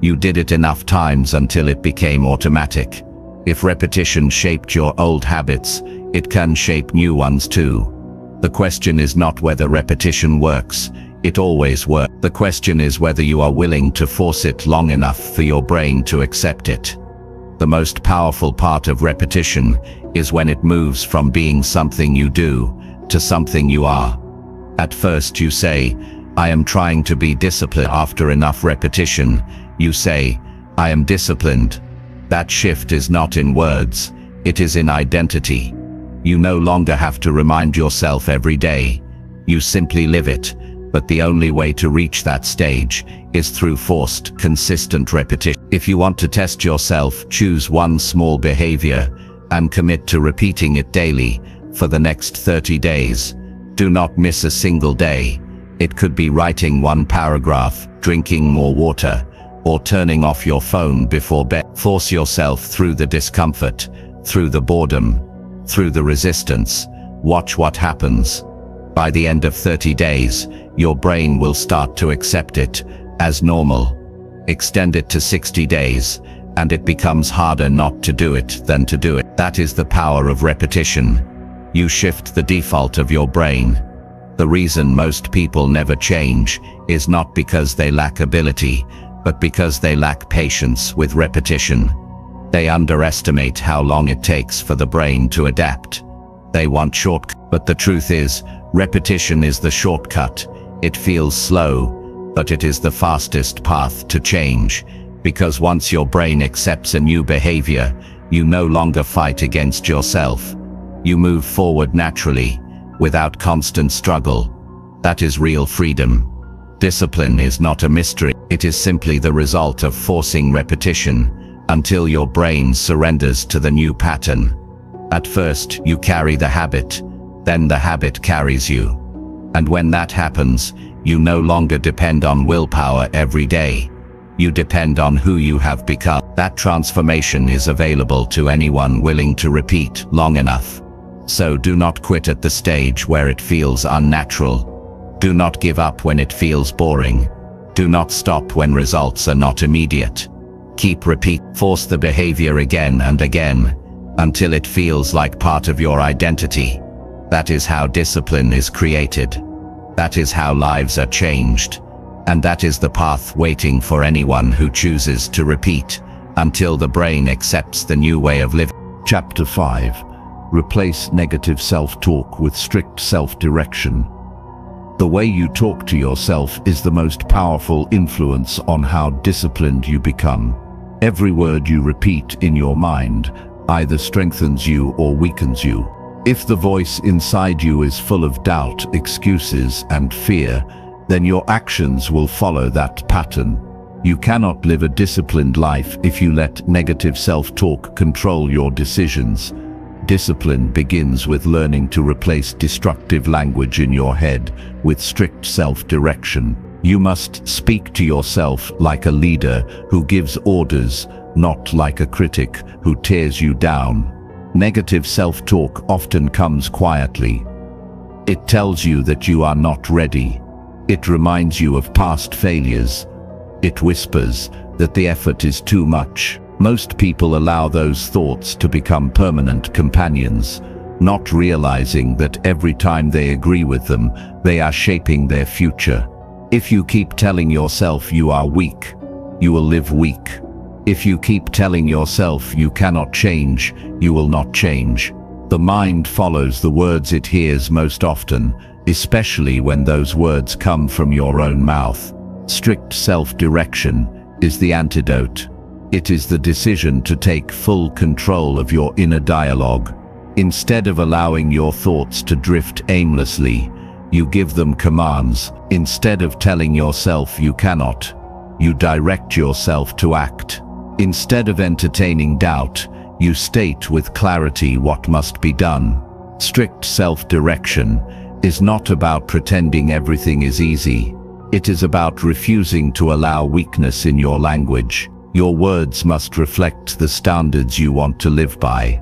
You did it enough times until it became automatic. If repetition shaped your old habits, it can shape new ones too. The question is not whether repetition works. It always works. The question is whether you are willing to force it long enough for your brain to accept it. The most powerful part of repetition is when it moves from being something you do to something you are. At first you say, I am trying to be disciplined. After enough repetition, you say, I am disciplined. That shift is not in words, it is in identity. You no longer have to remind yourself every day. You simply live it. But the only way to reach that stage is through forced, consistent repetition. If you want to test yourself, choose one small behavior and commit to repeating it daily for the next 30 days. Do not miss a single day. It could be writing 1 paragraph, drinking more water, or turning off your phone before bed. Force yourself through the discomfort, through the boredom, through the resistance. Watch what happens. By the end of 30 days, your brain will start to accept it as normal. Extend it to 60 days, and it becomes harder not to do it than to do it. That is the power of repetition. You shift the default of your brain. The reason most people never change is not because they lack ability, but because they lack patience with repetition. They underestimate how long it takes for the brain to adapt. They want shortcuts, but the truth is, repetition is the shortcut. It feels slow, but it is the fastest path to change, because once your brain accepts a new behavior, you no longer fight against yourself. You move forward naturally, without constant struggle. That is real freedom. Discipline is not a mystery. It is simply the result of forcing repetition until your brain surrenders to the new pattern. At first, you carry the habit, then the habit carries you. And when that happens, you no longer depend on willpower every day. You depend on who you have become. That transformation is available to anyone willing to repeat long enough. So do not quit at the stage where it feels unnatural. Do not give up when it feels boring. Do not stop when results are not immediate. Force the behavior again and again, until it feels like part of your identity. That is how discipline is created. That is how lives are changed. And that is the path waiting for anyone who chooses to repeat until the brain accepts the new way of living. Chapter 5. Replace negative self-talk with strict self-direction. The way you talk to yourself is the most powerful influence on how disciplined you become. Every word you repeat in your mind either strengthens you or weakens you. If the voice inside you is full of doubt, excuses, and fear, then your actions will follow that pattern. You cannot live a disciplined life if you let negative self-talk control your decisions. Discipline begins with learning to replace destructive language in your head with strict self-direction. You must speak to yourself like a leader who gives orders, not like a critic who tears you down. Negative self-talk often comes quietly. It tells you that you are not ready. It reminds you of past failures. It whispers that the effort is too much. Most people allow those thoughts to become permanent companions, not realizing that every time they agree with them, they are shaping their future. If you keep telling yourself you are weak, you will live weak. If you keep telling yourself you cannot change, you will not change. The mind follows the words it hears most often, especially when those words come from your own mouth. Strict self-direction is the antidote. It is the decision to take full control of your inner dialogue. Instead of allowing your thoughts to drift aimlessly, you give them commands. Instead of telling yourself you cannot, you direct yourself to act. Instead of entertaining doubt, you state with clarity what must be done. Strict self-direction is not about pretending everything is easy. It is about refusing to allow weakness in your language. Your words must reflect the standards you want to live by.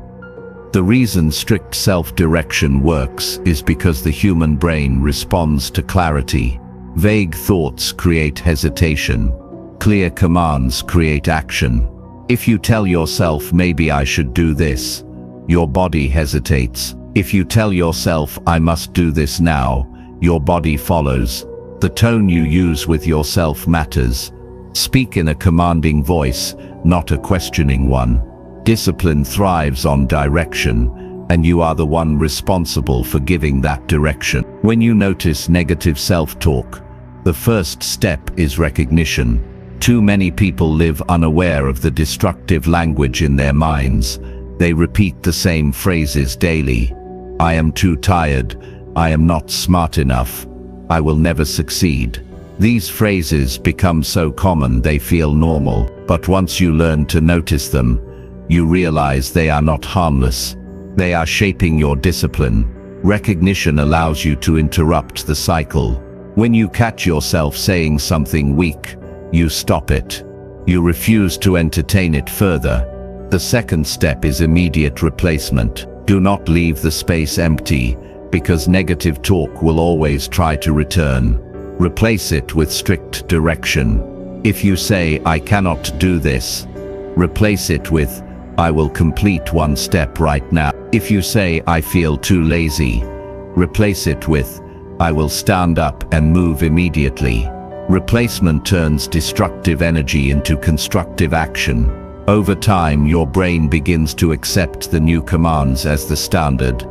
The reason strict self-direction works is because the human brain responds to clarity. Vague thoughts create hesitation. Clear commands create action. If you tell yourself, maybe I should do this, your body hesitates. If you tell yourself, I must do this now, your body follows. The tone you use with yourself matters. Speak in a commanding voice, not a questioning one. Discipline thrives on direction, and you are the one responsible for giving that direction. When you notice negative self-talk, the first step is recognition. Too many people live unaware of the destructive language in their minds. They repeat the same phrases daily. I am too tired. I am not smart enough. I will never succeed. These phrases become so common they feel normal, but once you learn to notice them, you realize they are not harmless. They are shaping your discipline. Recognition allows you to interrupt the cycle. When you catch yourself saying something weak, you stop it. You refuse to entertain it further. The second step is immediate replacement. Do not leave the space empty, because negative talk will always try to return. Replace it with strict direction. If you say, I cannot do this, replace it with, I will complete one step right now. If you say, I feel too lazy, replace it with, I will stand up and move immediately. Replacement turns destructive energy into constructive action. Over time, your brain begins to accept the new commands as the standard.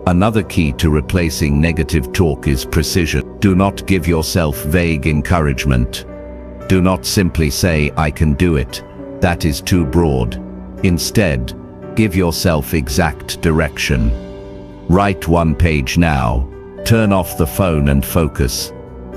Another key to replacing negative talk is precision. Do not give yourself vague encouragement. Do not simply say, I can do it. That is too broad. Instead, give yourself exact direction. Write one page now. Turn off the phone and focus.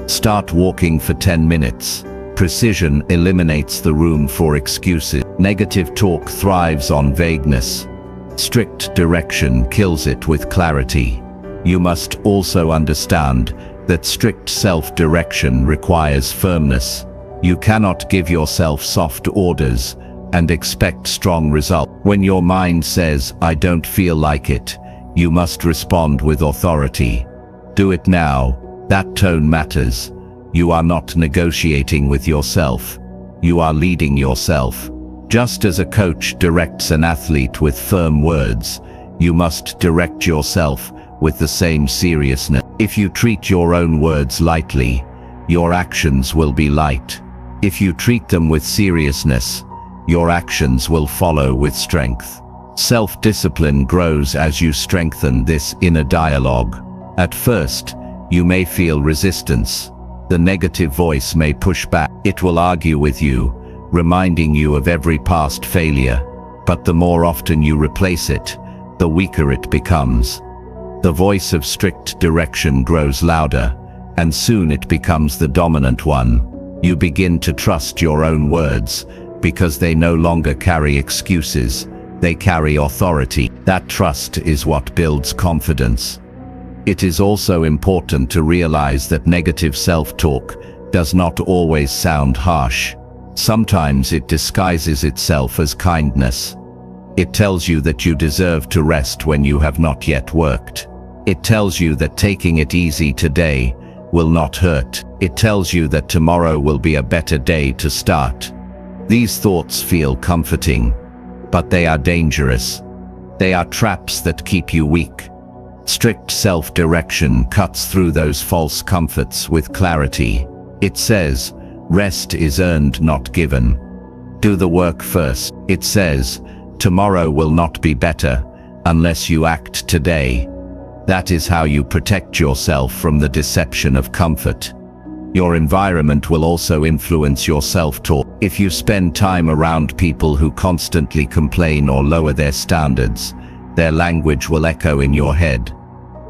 Start walking for 10 minutes. Precision eliminates the room for excuses. Negative talk thrives on vagueness. Strict direction kills it with clarity. You must also understand that strict self-direction requires firmness. You cannot give yourself soft orders and expect strong results. When your mind says, I don't feel like it, you must respond with authority. Do it now. That tone matters. You are not negotiating with yourself. You are leading yourself. Just as a coach directs an athlete with firm words, you must direct yourself with the same seriousness. If you treat your own words lightly, your actions will be light. If you treat them with seriousness, your actions will follow with strength. Self-discipline grows as you strengthen this inner dialogue. At first, you may feel resistance. The negative voice may push back. It will argue with you, reminding you of every past failure. But the more often you replace it, the weaker it becomes. The voice of strict direction grows louder, and soon it becomes the dominant one. You begin to trust your own words, because they no longer carry excuses, they carry authority. That trust is what builds confidence. It is also important to realize that negative self-talk does not always sound harsh. Sometimes it disguises itself as kindness. It tells you that you deserve to rest when you have not yet worked. It tells you that taking it easy today will not hurt. It tells you that tomorrow will be a better day to start. These thoughts feel comforting, but they are dangerous. They are traps that keep you weak. Strict self-direction cuts through those false comforts with clarity. It says, rest is earned, not given. Do the work first. It says, tomorrow will not be better unless you act today. That is how you protect yourself from the deception of comfort. Your environment will also influence your self-talk. If you spend time around people who constantly complain or lower their standards, their language will echo in your head.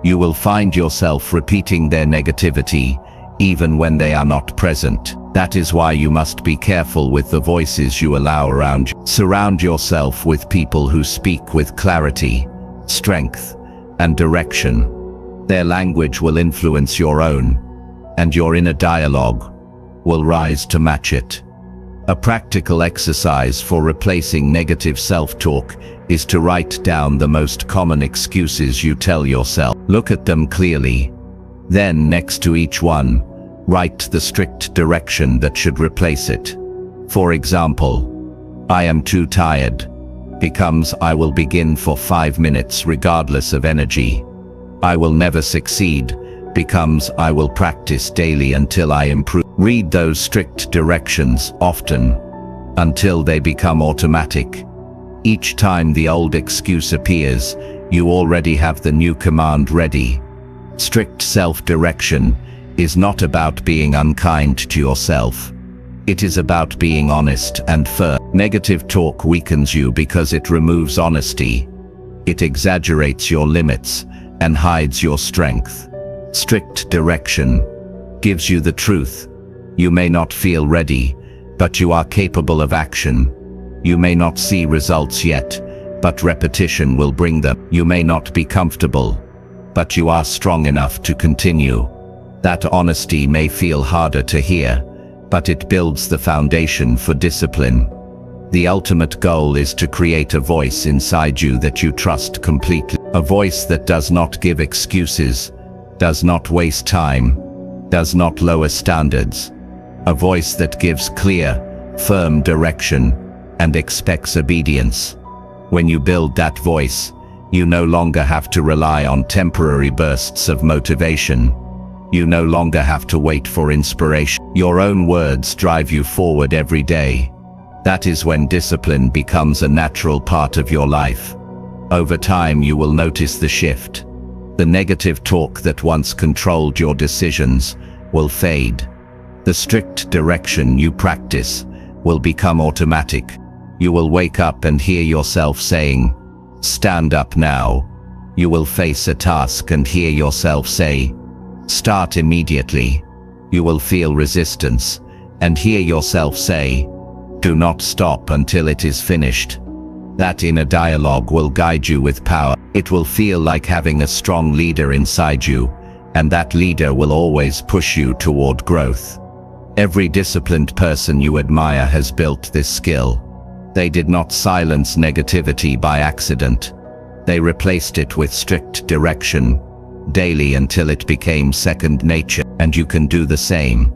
You will find yourself repeating their negativity, even when they are not present. That is why you must be careful with the voices you allow around you. Surround yourself with people who speak with clarity, strength, and direction. Their language will influence your own, and your inner dialogue will rise to match it. A practical exercise for replacing negative self-talk is to write down the most common excuses you tell yourself. Look at them clearly. Then, next to each one, write the strict direction that should replace it. For example, I am too tired becomes I will begin for 5 minutes regardless of energy. I will never succeed becomes I will practice daily until I improve. Read those strict directions often until they become automatic. Each time the old excuse appears, you already have the new command ready. Strict self-direction is not about being unkind to yourself. It is about being honest and firm. Negative talk weakens you because it removes honesty. It exaggerates your limits and hides your strength. Strict direction gives you the truth. You may not feel ready, but you are capable of action. You may not see results yet, but repetition will bring them. You may not be comfortable, but you are strong enough to continue. That honesty may feel harder to hear, but it builds the foundation for discipline. The ultimate goal is to create a voice inside you that you trust completely. A voice that does not give excuses, does not waste time, does not lower standards. A voice that gives clear, firm direction and expects obedience. When you build that voice, you no longer have to rely on temporary bursts of motivation. You no longer have to wait for inspiration. Your own words drive you forward every day. That is when discipline becomes a natural part of your life. Over time, you will notice the shift. The negative talk that once controlled your decisions will fade. The strict direction you practice will become automatic. You will wake up and hear yourself saying, "Stand up now." You will face a task and hear yourself say, "Start immediately." You will feel resistance and hear yourself say, "Do not stop until it is finished." That inner dialogue will guide you with power. It will feel like having a strong leader inside you, and that leader will always push you toward growth. Every disciplined person you admire has built this skill. They did not silence negativity by accident. They replaced it with strict direction, daily until it became second nature, and you can do the same.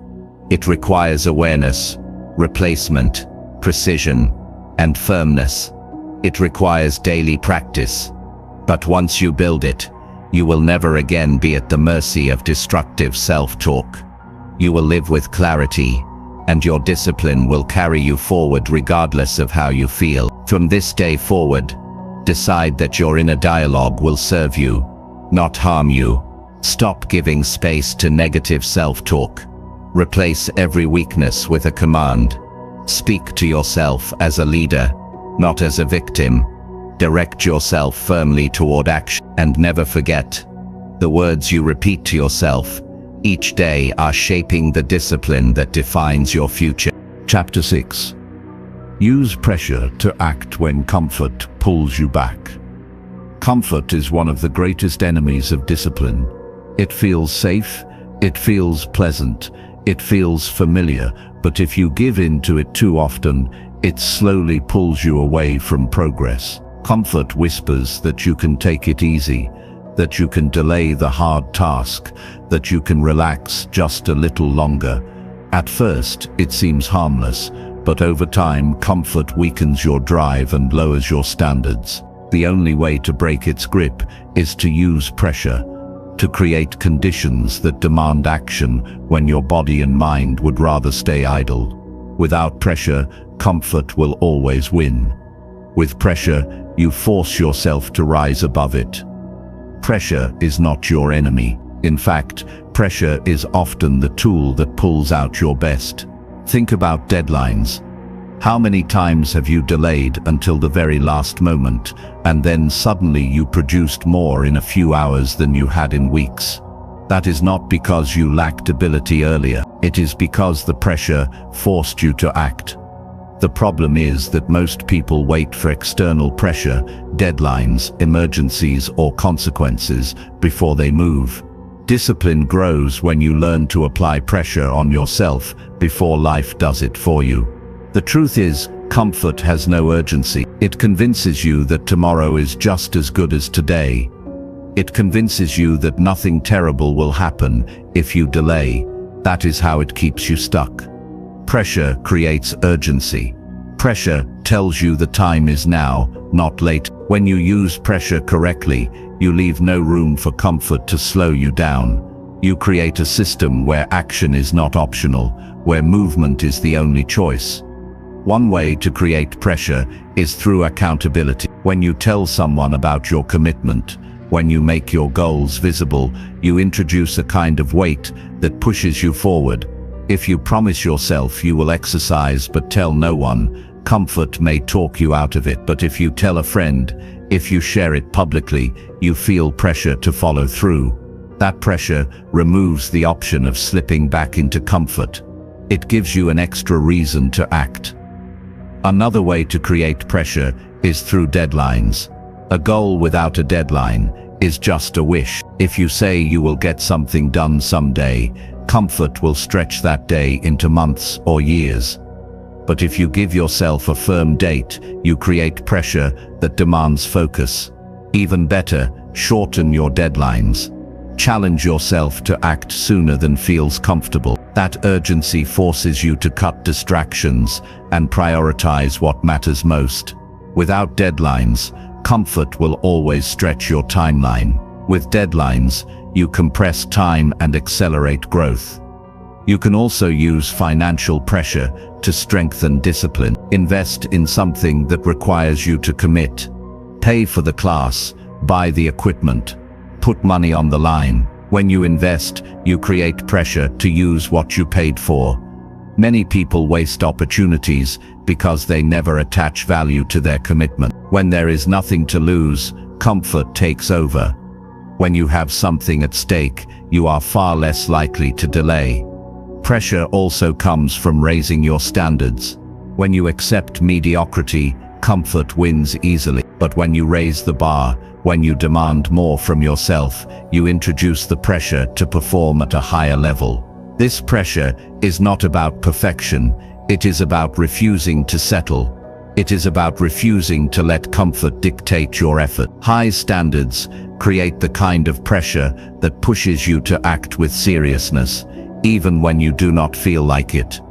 It requires awareness, replacement, precision, and firmness. It requires daily practice. But once you build it, you will never again be at the mercy of destructive self-talk. You will live with clarity, and your discipline will carry you forward regardless of how you feel. From this day forward, decide that your inner dialogue will serve you, not harm you. Stop giving space to negative self-talk. Replace every weakness with a command. Speak to yourself as a leader, not as a victim. Direct yourself firmly toward action, and never forget, the words you repeat to yourself each day are shaping the discipline that defines your future. Chapter 6. Use pressure to act when comfort pulls you back. Comfort is one of the greatest enemies of discipline. It feels safe, it feels pleasant, it feels familiar, but if you give in to it too often, it slowly pulls you away from progress. Comfort whispers that you can take it easy, that you can delay the hard task, that you can relax just a little longer. At first, it seems harmless, but over time, comfort weakens your drive and lowers your standards. The only way to break its grip is to use pressure, to create conditions that demand action when your body and mind would rather stay idle. Without pressure, comfort will always win. With pressure, you force yourself to rise above it. Pressure is not your enemy. In fact, pressure is often the tool that pulls out your best. Think about deadlines. How many times have you delayed until the very last moment, and then suddenly you produced more in a few hours than you had in weeks? That is not because you lacked ability earlier. It is because the pressure forced you to act. The problem is that most people wait for external pressure, deadlines, emergencies, or consequences before they move. Discipline grows when you learn to apply pressure on yourself before life does it for you. The truth is, comfort has no urgency. It convinces you that tomorrow is just as good as today. It convinces you that nothing terrible will happen if you delay. That is how it keeps you stuck. Pressure creates urgency. Pressure tells you the time is now, not late. When you use pressure correctly, you leave no room for comfort to slow you down. You create a system where action is not optional, where movement is the only choice. One way to create pressure is through accountability. When you tell someone about your commitment, when you make your goals visible, you introduce a kind of weight that pushes you forward. If you promise yourself you will exercise but tell no one, comfort may talk you out of it. But if you tell a friend, if you share it publicly, you feel pressure to follow through. That pressure removes the option of slipping back into comfort. It gives you an extra reason to act. Another way to create pressure is through deadlines. A goal without a deadline is just a wish. If you say you will get something done someday, comfort will stretch that day into months or years. But if you give yourself a firm date, you create pressure that demands focus. Even better, shorten your deadlines. Challenge yourself to act sooner than feels comfortable. That urgency forces you to cut distractions and prioritize what matters most. Without deadlines, comfort will always stretch your timeline. With deadlines, you compress time and accelerate growth. You can also use financial pressure to strengthen discipline. Invest in something that requires you to commit. Pay for the class, buy the equipment, put money on the line. When you invest, you create pressure to use what you paid for. Many people waste opportunities because they never attach value to their commitment. When there is nothing to lose, comfort takes over. When you have something at stake, you are far less likely to delay. Pressure also comes from raising your standards. When you accept mediocrity, comfort wins easily. But when you raise the bar, when you demand more from yourself, you introduce the pressure to perform at a higher level. This pressure is not about perfection, it is about refusing to settle. It is about refusing to let comfort dictate your effort. High standards create the kind of pressure that pushes you to act with seriousness, even when you do not feel like it.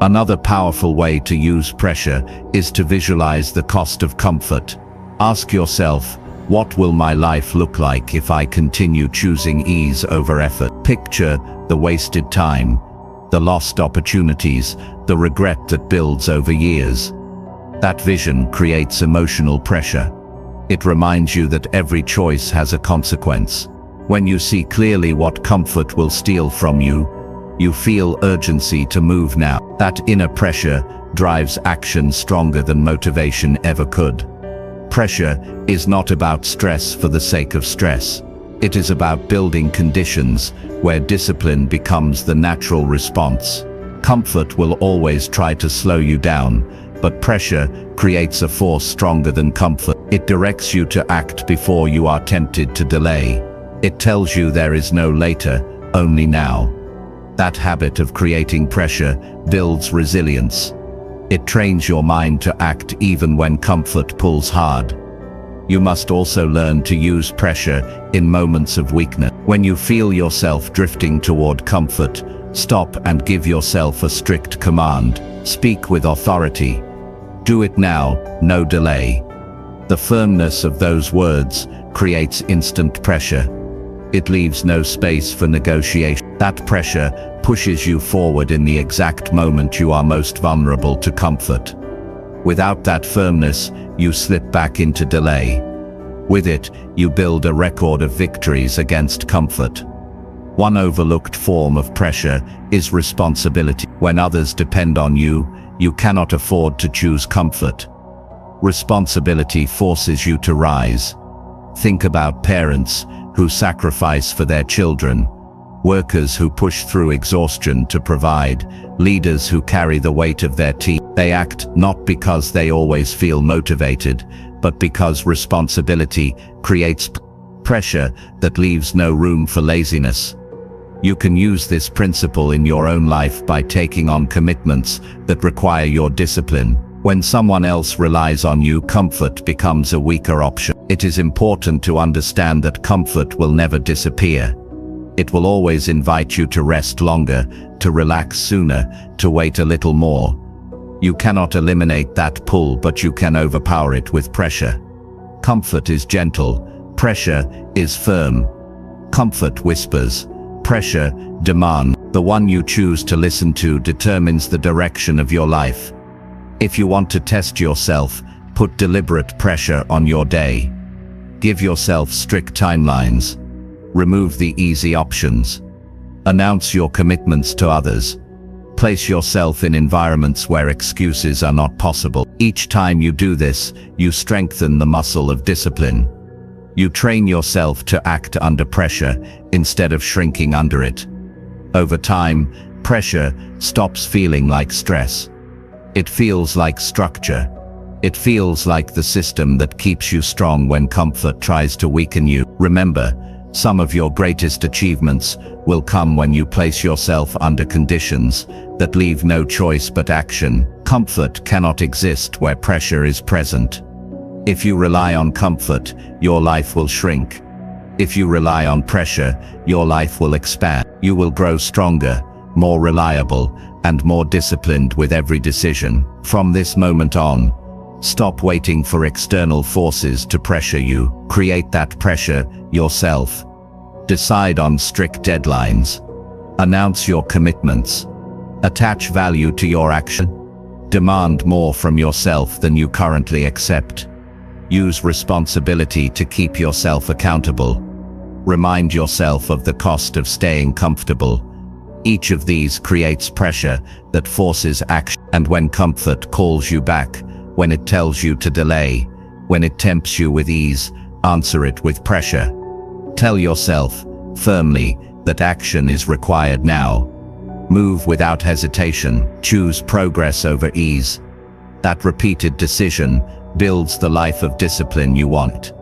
Another powerful way to use pressure is to visualize the cost of comfort. Ask yourself, what will my life look like if I continue choosing ease over effort? Picture the wasted time, the lost opportunities, the regret that builds over years. That vision creates emotional pressure. It reminds you that every choice has a consequence. When you see clearly what comfort will steal from you, you feel urgency to move now. That inner pressure drives action stronger than motivation ever could. Pressure is not about stress for the sake of stress. It is about building conditions where discipline becomes the natural response. Comfort will always try to slow you down, but pressure creates a force stronger than comfort. It directs you to act before you are tempted to delay. It tells you there is no later, only now. That habit of creating pressure builds resilience. It trains your mind to act even when comfort pulls hard. You must also learn to use pressure in moments of weakness. When you feel yourself drifting toward comfort, stop and give yourself a strict command. Speak with authority. Do it now, no delay. The firmness of those words creates instant pressure. It leaves no space for negotiation. That pressure pushes you forward in the exact moment you are most vulnerable to comfort. Without that firmness, you slip back into delay. With it, you build a record of victories against comfort. One overlooked form of pressure is responsibility. When others depend on you, you cannot afford to choose comfort. Responsibility forces you to rise. Think about parents who sacrifice for their children, workers who push through exhaustion to provide, leaders who carry the weight of their team. They act not because they always feel motivated, but because responsibility creates pressure that leaves no room for laziness. You can use this principle in your own life by taking on commitments that require your discipline. When someone else relies on you, comfort becomes a weaker option. It is important to understand that comfort will never disappear. It will always invite you to rest longer, to relax sooner, to wait a little more. You cannot eliminate that pull, but you can overpower it with pressure. Comfort is gentle, pressure is firm. Comfort whispers, pressure demands. The one you choose to listen to determines the direction of your life. If you want to test yourself, put deliberate pressure on your day. Give yourself strict timelines. Remove the easy options. Announce your commitments to others. Place yourself in environments where excuses are not possible. Each time you do this, you strengthen the muscle of discipline. You train yourself to act under pressure instead of shrinking under it. Over time, pressure stops feeling like stress. It feels like structure. It feels like the system that keeps you strong when comfort tries to weaken you. Remember, some of your greatest achievements will come when you place yourself under conditions that leave no choice but action. Comfort cannot exist where pressure is present. If you rely on comfort, your life will shrink. If you rely on pressure, your life will expand. You will grow stronger, more reliable, and more disciplined with every decision. From this moment on, stop waiting for external forces to pressure you. Create that pressure yourself. Decide on strict deadlines. Announce your commitments. Attach value to your action. Demand more from yourself than you currently accept. Use responsibility to keep yourself accountable. Remind yourself of the cost of staying comfortable. Each of these creates pressure that forces action. And when comfort calls you back, when it tells you to delay, when it tempts you with ease, answer it with pressure. Tell yourself firmly that action is required now. Move without hesitation. Choose progress over ease. That repeated decision builds the life of discipline you want.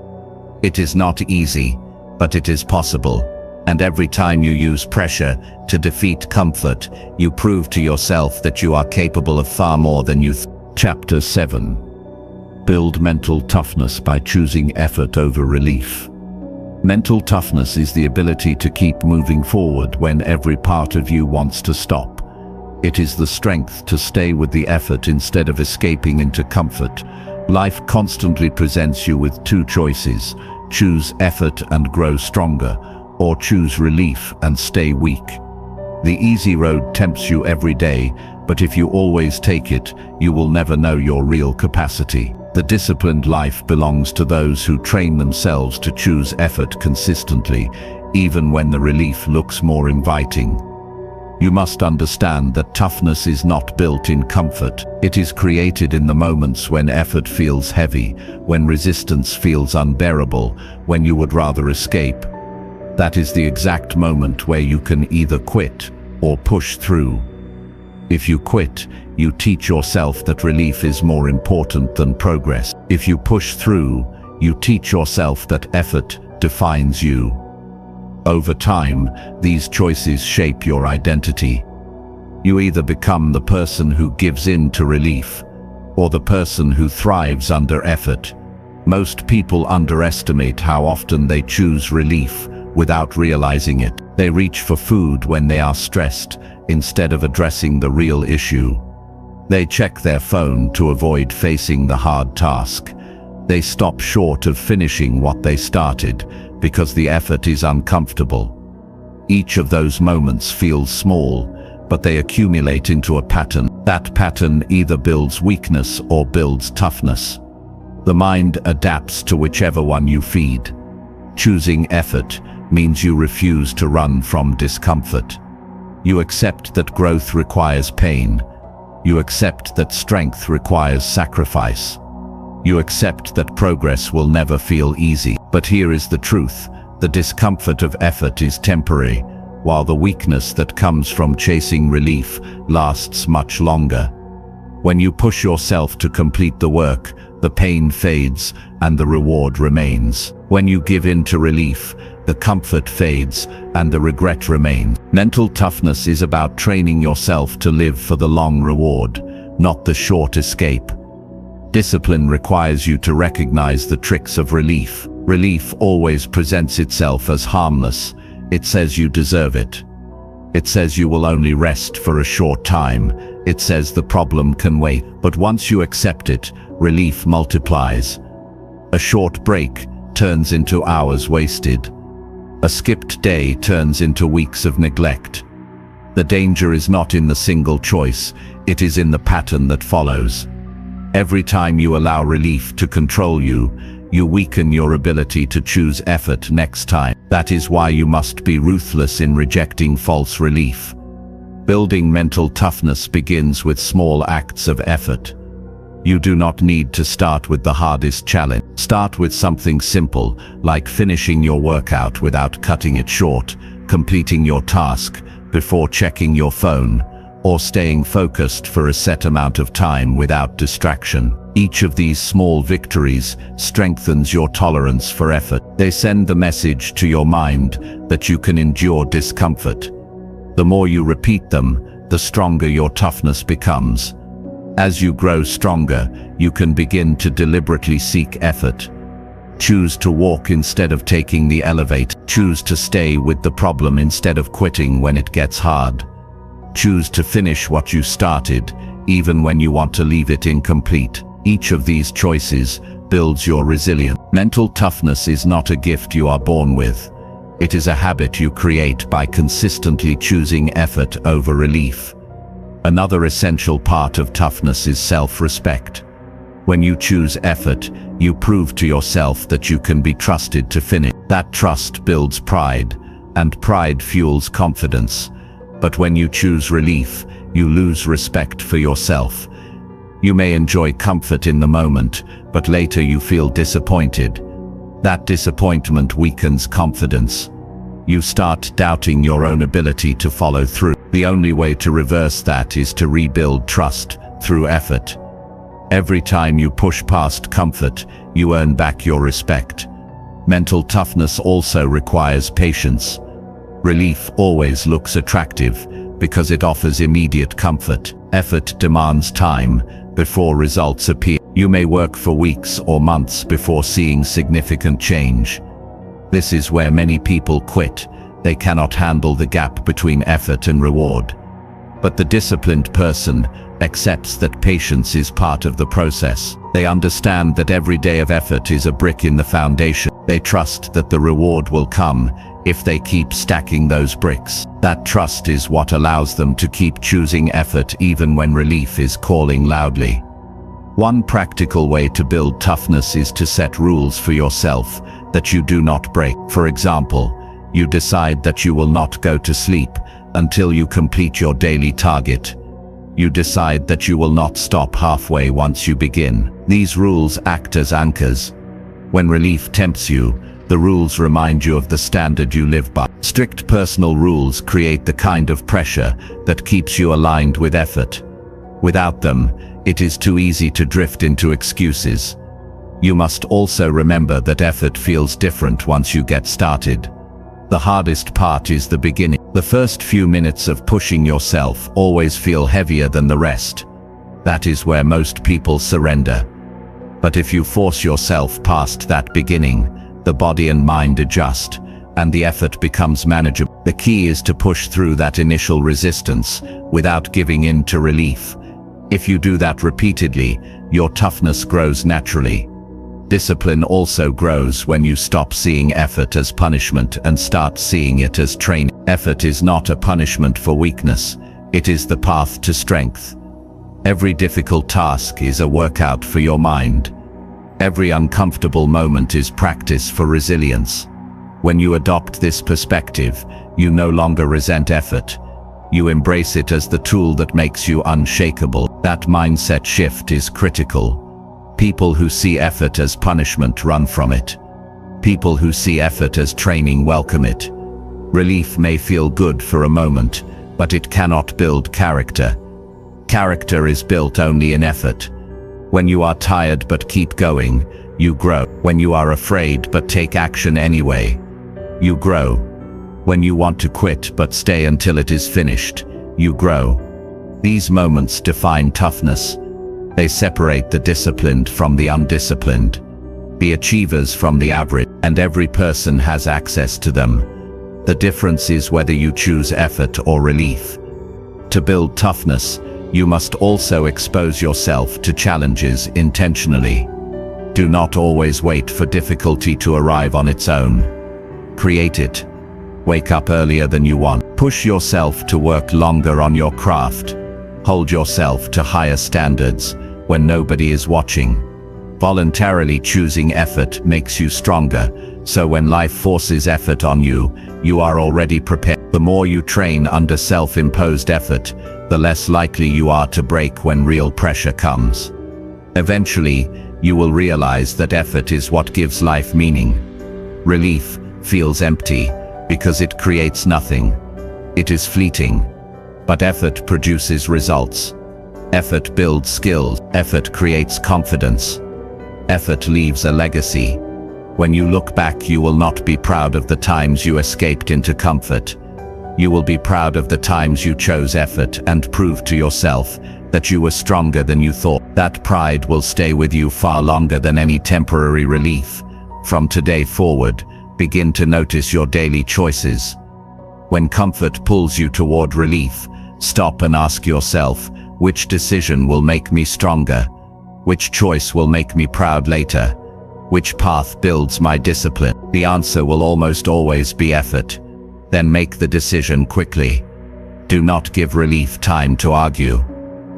It is not easy, but it is possible. And every time you use pressure to defeat comfort, you prove to yourself that you are capable of far more than you think. Chapter 7. Build mental toughness by choosing effort over relief. Mental toughness is the ability to keep moving forward when every part of you wants to stop. It is the strength to stay with the effort instead of escaping into comfort. Life constantly presents you with two choices: choose effort and grow stronger, or choose relief and stay weak. The easy road tempts you every day, but if you always take it, you will never know your real capacity. The disciplined life belongs to those who train themselves to choose effort consistently, even when the relief looks more inviting. You must understand that toughness is not built in comfort. It is created in the moments when effort feels heavy, when resistance feels unbearable, when you would rather escape. That is the exact moment where you can either quit or push through. If you quit, you teach yourself that relief is more important than progress. If you push through, you teach yourself that effort defines you. Over time, these choices shape your identity. You either become the person who gives in to relief, or the person who thrives under effort. Most people underestimate how often they choose relief without realizing it. They reach for food when they are stressed, instead of addressing the real issue. They check their phone to avoid facing the hard task. They stop short of finishing what they started, because the effort is uncomfortable. Each of those moments feels small, but they accumulate into a pattern. That pattern either builds weakness or builds toughness. The mind adapts to whichever one you feed. Choosing effort means you refuse to run from discomfort. You accept that growth requires pain. You accept that strength requires sacrifice. You accept that progress will never feel easy. But here is the truth: the discomfort of effort is temporary, while the weakness that comes from chasing relief lasts much longer. When you push yourself to complete the work, the pain fades and the reward remains. When you give in to relief, the comfort fades and the regret remains. Mental toughness is about training yourself to live for the long reward, not the short escape. Discipline requires you to recognize the tricks of relief. Relief always presents itself as harmless. It says you deserve it. It says you will only rest for a short time. It says the problem can wait. But once you accept it, relief multiplies. A short break turns into hours wasted. A skipped day turns into weeks of neglect. The danger is not in the single choice, it is in the pattern that follows. Every time you allow relief to control you, you weaken your ability to choose effort next time. That is why you must be ruthless in rejecting false relief. Building mental toughness begins with small acts of effort. You do not need to start with the hardest challenge. Start with something simple, like finishing your workout without cutting it short, completing your task before checking your phone, or staying focused for a set amount of time without distraction. Each of these small victories strengthens your tolerance for effort. They send the message to your mind that you can endure discomfort. The more you repeat them, the stronger your toughness becomes. As you grow stronger, you can begin to deliberately seek effort. Choose to walk instead of taking the elevator. Choose to stay with the problem instead of quitting when it gets hard. Choose to finish what you started, even when you want to leave it incomplete. Each of these choices builds your resilience. Mental toughness is not a gift you are born with. It is a habit you create by consistently choosing effort over relief. Another essential part of toughness is self-respect. When you choose effort, you prove to yourself that you can be trusted to finish. That trust builds pride, and pride fuels confidence. But when you choose relief, you lose respect for yourself. You may enjoy comfort in the moment, but later you feel disappointed. That disappointment weakens confidence. You start doubting your own ability to follow through. The only way to reverse that is to rebuild trust through effort. Every time you push past comfort, you earn back your respect. Mental toughness also requires patience. Relief always looks attractive because it offers immediate comfort. Effort demands time before results appear. You may work for weeks or months before seeing significant change. This is where many people quit. They cannot handle the gap between effort and reward. But the disciplined person accepts that patience is part of the process. They understand that every day of effort is a brick in the foundation. They trust that the reward will come if they keep stacking those bricks. That trust is what allows them to keep choosing effort even when relief is calling loudly. One practical way to build toughness is to set rules for yourself that you do not break. For example, you decide that you will not go to sleep until you complete your daily target. You decide that you will not stop halfway once you begin. These rules act as anchors. When relief tempts you, the rules remind you of the standard you live by. Strict personal rules create the kind of pressure that keeps you aligned with effort. Without them, it is too easy to drift into excuses. You must also remember that effort feels different once you get started. The hardest part is the beginning. The first few minutes of pushing yourself always feel heavier than the rest. That is where most people surrender. But if you force yourself past that beginning, the body and mind adjust, and the effort becomes manageable. The key is to push through that initial resistance without giving in to relief. If you do that repeatedly, your toughness grows naturally. Discipline also grows when you stop seeing effort as punishment and start seeing it as training. Effort is not a punishment for weakness, it is the path to strength. Every difficult task is a workout for your mind. Every uncomfortable moment is practice for resilience. When you adopt this perspective, you no longer resent effort. You embrace it as the tool that makes you unshakable. That mindset shift is critical. People who see effort as punishment run from it. People who see effort as training welcome it. Relief may feel good for a moment, but it cannot build character. Character is built only in effort. When you are tired but keep going, you grow. When you are afraid but take action anyway, you grow. When you want to quit but stay until it is finished, you grow. These moments define toughness. They separate the disciplined from the undisciplined, the achievers from the average, and every person has access to them. The difference is whether you choose effort or relief. To build toughness, you must also expose yourself to challenges intentionally. Do not always wait for difficulty to arrive on its own. Create it. Wake up earlier than you want. Push yourself to work longer on your craft. Hold yourself to higher standards when nobody is watching. Voluntarily choosing effort makes you stronger, so when life forces effort on you, you are already prepared. The more you train under self-imposed effort, the less likely you are to break when real pressure comes. Eventually, you will realize that effort is what gives life meaning. Relief feels empty because it creates nothing. It is fleeting. But effort produces results. Effort builds skills. Effort creates confidence. Effort leaves a legacy. When you look back, you will not be proud of the times you escaped into comfort. You will be proud of the times you chose effort and proved to yourself that you were stronger than you thought. That pride will stay with you far longer than any temporary relief. From today forward, begin to notice your daily choices. When comfort pulls you toward relief, stop and ask yourself, which decision will make me stronger? Which choice will make me proud later? Which path builds my discipline? The answer will almost always be effort. Then make the decision quickly. Do not give relief time to argue.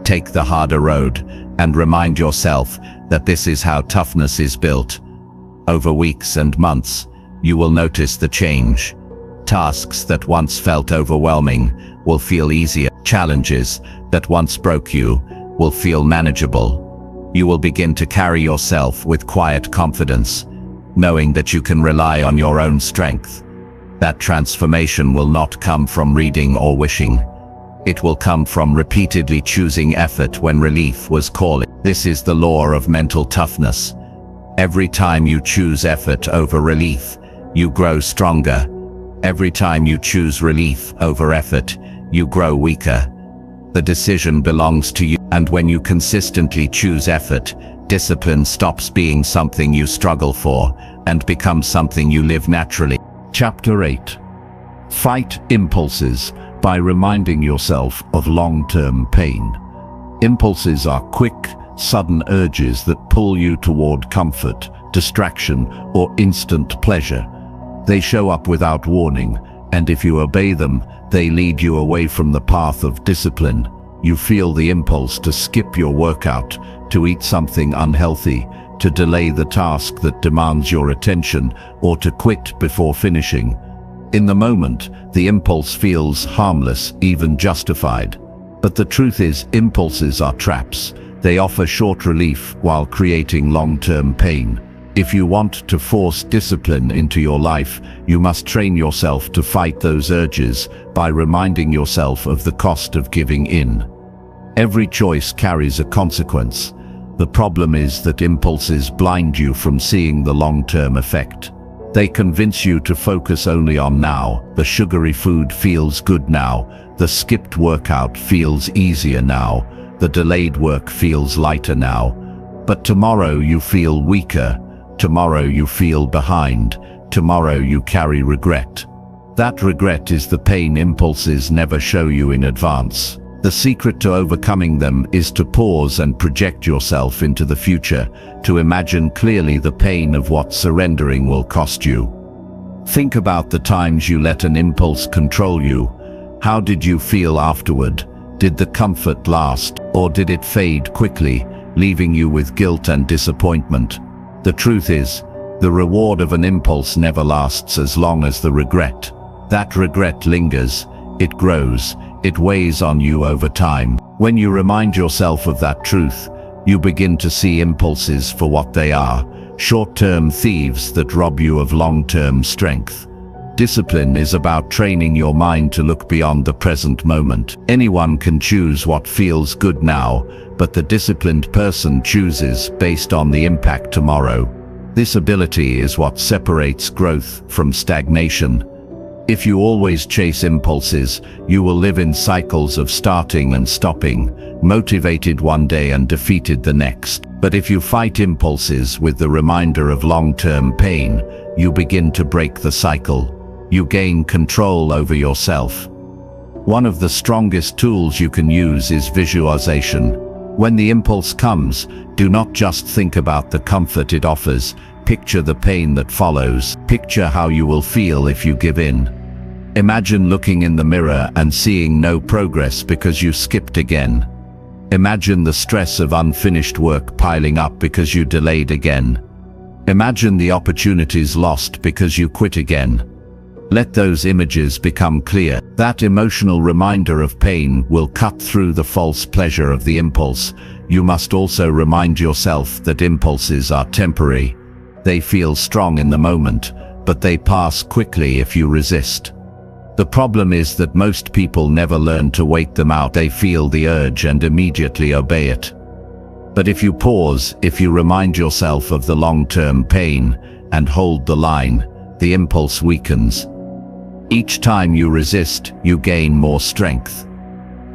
Take the harder road and remind yourself that this is how toughness is built. Over weeks and months, you will notice the change. Tasks that once felt overwhelming will feel easier. Challenges that once broke you will feel manageable. You will begin to carry yourself with quiet confidence, knowing that you can rely on your own strength. That transformation will not come from reading or wishing. It will come from repeatedly choosing effort when relief was calling. This is the law of mental toughness. Every time you choose effort over relief, you grow stronger. Every time you choose relief over effort, you grow weaker. The decision belongs to you, and when you consistently choose effort, discipline stops being something you struggle for and becomes something you live naturally. Chapter 8. Fight impulses, by reminding yourself of long-term pain. Impulses are quick, sudden urges that pull you toward comfort, distraction, or instant pleasure. They show up without warning, and if you obey them, they lead you away from the path of discipline. You feel the impulse to skip your workout, to eat something unhealthy, to delay the task that demands your attention, or to quit before finishing. In the moment, the impulse feels harmless, even justified. But the truth is, impulses are traps. They offer short relief while creating long-term pain. If you want to force discipline into your life, you must train yourself to fight those urges by reminding yourself of the cost of giving in. Every choice carries a consequence. The problem is that impulses blind you from seeing the long-term effect. They convince you to focus only on now. The sugary food feels good now. The skipped workout feels easier now. The delayed work feels lighter now. But tomorrow you feel weaker. Tomorrow you feel behind. Tomorrow you carry regret. That regret is the pain impulses never show you in advance. The secret to overcoming them is to pause and project yourself into the future, to imagine clearly the pain of what surrendering will cost you. Think about the times you let an impulse control you. How did you feel afterward? Did the comfort last, or did it fade quickly, leaving you with guilt and disappointment? The truth is, the reward of an impulse never lasts as long as the regret. That regret lingers, it grows, it weighs on you over time. When you remind yourself of that truth, you begin to see impulses for what they are, short-term thieves that rob you of long-term strength. Discipline is about training your mind to look beyond the present moment. Anyone can choose what feels good now, but the disciplined person chooses based on the impact tomorrow. This ability is what separates growth from stagnation. If you always chase impulses, you will live in cycles of starting and stopping, motivated one day and defeated the next. But if you fight impulses with the reminder of long-term pain, you begin to break the cycle. You gain control over yourself. One of the strongest tools you can use is visualization. When the impulse comes, do not just think about the comfort it offers. Picture the pain that follows. Picture how you will feel if you give in. Imagine looking in the mirror and seeing no progress because you skipped again. Imagine the stress of unfinished work piling up because you delayed again. Imagine the opportunities lost because you quit again. Let those images become clear. That emotional reminder of pain will cut through the false pleasure of the impulse. You must also remind yourself that impulses are temporary. They feel strong in the moment, but they pass quickly if you resist. The problem is that most people never learn to wait them out. They feel the urge and immediately obey it. But if you pause, if you remind yourself of the long-term pain and hold the line, the impulse weakens. Each time you resist, you gain more strength.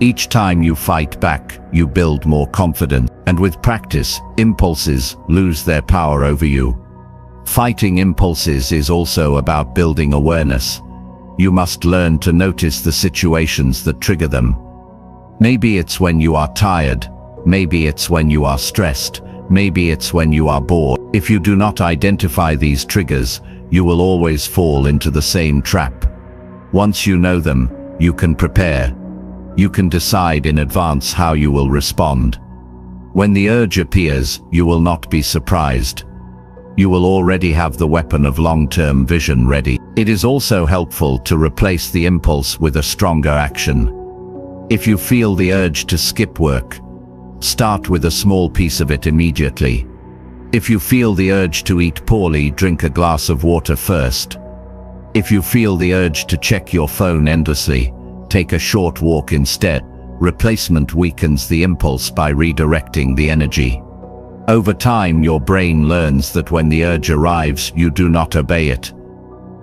Each time you fight back, you build more confidence. And with practice, impulses lose their power over you. Fighting impulses is also about building awareness. You must learn to notice the situations that trigger them. Maybe it's when you are tired. Maybe it's when you are stressed. Maybe it's when you are bored. If you do not identify these triggers, you will always fall into the same trap. Once you know them, you can prepare. You can decide in advance how you will respond. When the urge appears, you will not be surprised. You will already have the weapon of long-term vision ready. It is also helpful to replace the impulse with a stronger action. If you feel the urge to skip work, start with a small piece of it immediately. If you feel the urge to eat poorly, drink a glass of water first. If you feel the urge to check your phone endlessly, take a short walk instead. Replacement weakens the impulse by redirecting the energy. Over time, your brain learns that when the urge arrives, you do not obey it.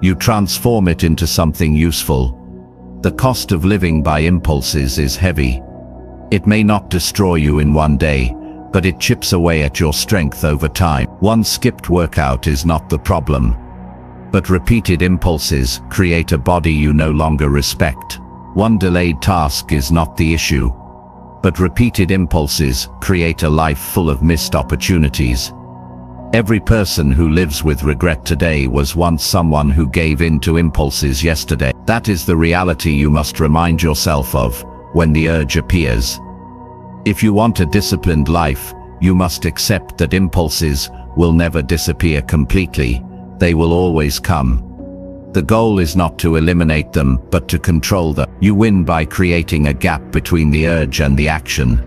You transform it into something useful. The cost of living by impulses is heavy. It may not destroy you in one day, but it chips away at your strength over time. One skipped workout is not the problem, but repeated impulses create a body you no longer respect. One delayed task is not the issue, but repeated impulses create a life full of missed opportunities. Every person who lives with regret today was once someone who gave in to impulses yesterday. That is the reality you must remind yourself of when the urge appears. If you want a disciplined life, you must accept that impulses will never disappear completely. They will always come. The goal is not to eliminate them, but to control them. You win by creating a gap between the urge and the action,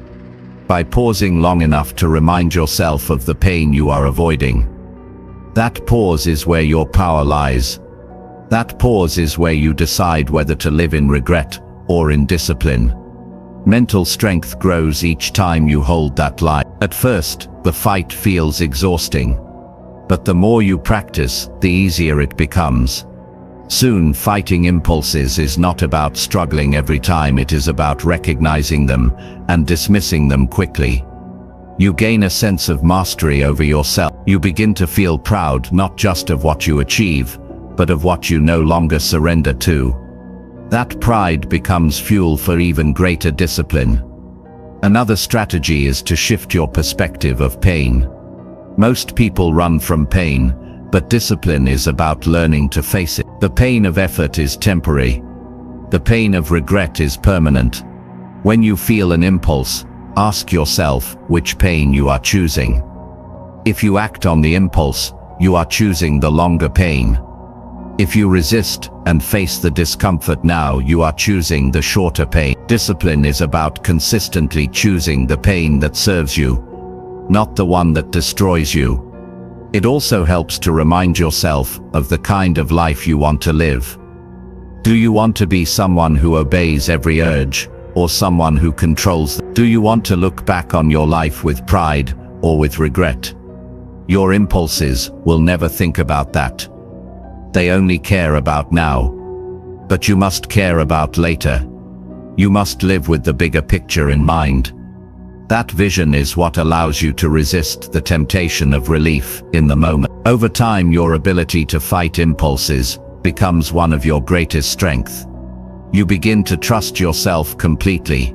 by pausing long enough to remind yourself of the pain you are avoiding. That pause is where your power lies. That pause is where you decide whether to live in regret or in discipline. Mental strength grows each time you hold that line. At first, the fight feels exhausting, but the more you practice, the easier it becomes. Soon, fighting impulses is not about struggling every time, it is about recognizing them and dismissing them quickly. You gain a sense of mastery over yourself. You begin to feel proud not just of what you achieve, but of what you no longer surrender to. That pride becomes fuel for even greater discipline. Another strategy is to shift your perspective of pain. Most people run from pain, but discipline is about learning to face it. The pain of effort is temporary. The pain of regret is permanent. When you feel an impulse, ask yourself which pain you are choosing. If you act on the impulse, you are choosing the longer pain. If you resist and face the discomfort now, you are choosing the shorter pain. Discipline is about consistently choosing the pain that serves you, not the one that destroys you. It also helps to remind yourself of the kind of life you want to live. Do you want to be someone who obeys every urge, or someone who controls them? Do you want to look back on your life with pride or with regret? Your impulses will never think about that. They only care about now. But you must care about later. You must live with the bigger picture in mind. That vision is what allows you to resist the temptation of relief in the moment. Over time, your ability to fight impulses becomes one of your greatest strengths. You begin to trust yourself completely.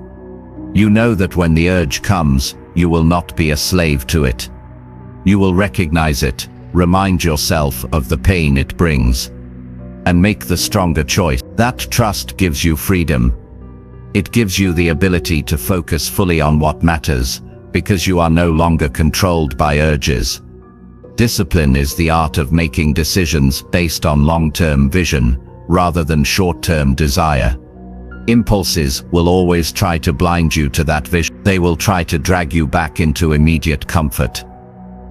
You know that when the urge comes, you will not be a slave to it. You will recognize it, remind yourself of the pain it brings, and make the stronger choice. That trust gives you freedom. It gives you the ability to focus fully on what matters, because you are no longer controlled by urges. Discipline is the art of making decisions based on long-term vision, rather than short-term desire. Impulses will always try to blind you to that vision. They will try to drag you back into immediate comfort.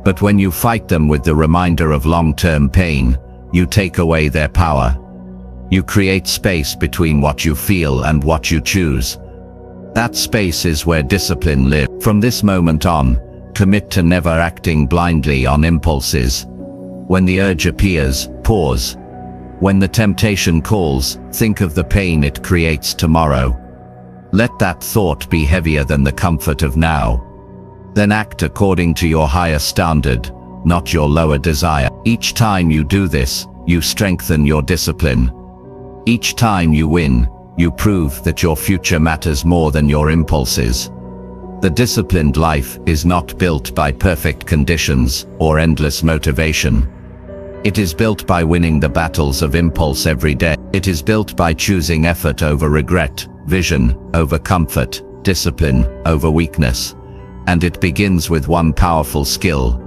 But when you fight them with the reminder of long-term pain, you take away their power. You create space between what you feel and what you choose. That space is where discipline lives. From this moment on, commit to never acting blindly on impulses. When the urge appears, pause. When the temptation calls, think of the pain it creates tomorrow. Let that thought be heavier than the comfort of now. Then act according to your higher standard, not your lower desire. Each time you do this, you strengthen your discipline. Each time you win, you prove that your future matters more than your impulses. The disciplined life is not built by perfect conditions or endless motivation. It is built by winning the battles of impulse every day. It is built by choosing effort over regret, vision over comfort, discipline over weakness. And it begins with one powerful skill: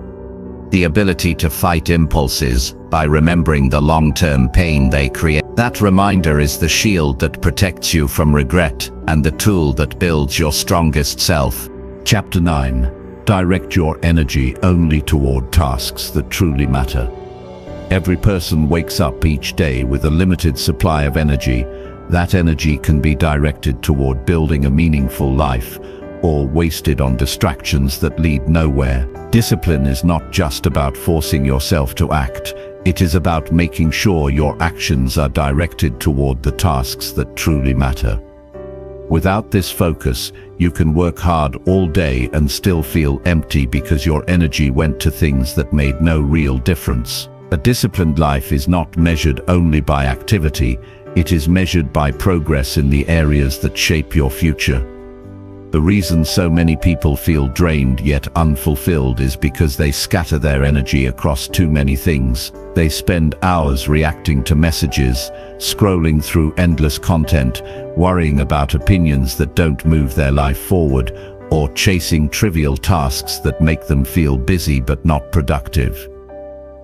the ability to fight impulses by remembering the long-term pain they create. That reminder is the shield that protects you from regret and the tool that builds your strongest self. Chapter 9. Direct your energy only toward tasks that truly matter. Every person wakes up each day with a limited supply of energy. That energy can be directed toward building a meaningful life, or wasted on distractions that lead nowhere. Discipline is not just about forcing yourself to act. It is about making sure your actions are directed toward the tasks that truly matter. Without this focus, you can work hard all day and still feel empty because your energy went to things that made no real difference. A disciplined life is not measured only by activity, It is measured by progress in the areas that shape your future. The reason so many people feel drained yet unfulfilled is because they scatter their energy across too many things. They spend hours reacting to messages, scrolling through endless content, worrying about opinions that don't move their life forward, or chasing trivial tasks that make them feel busy but not productive.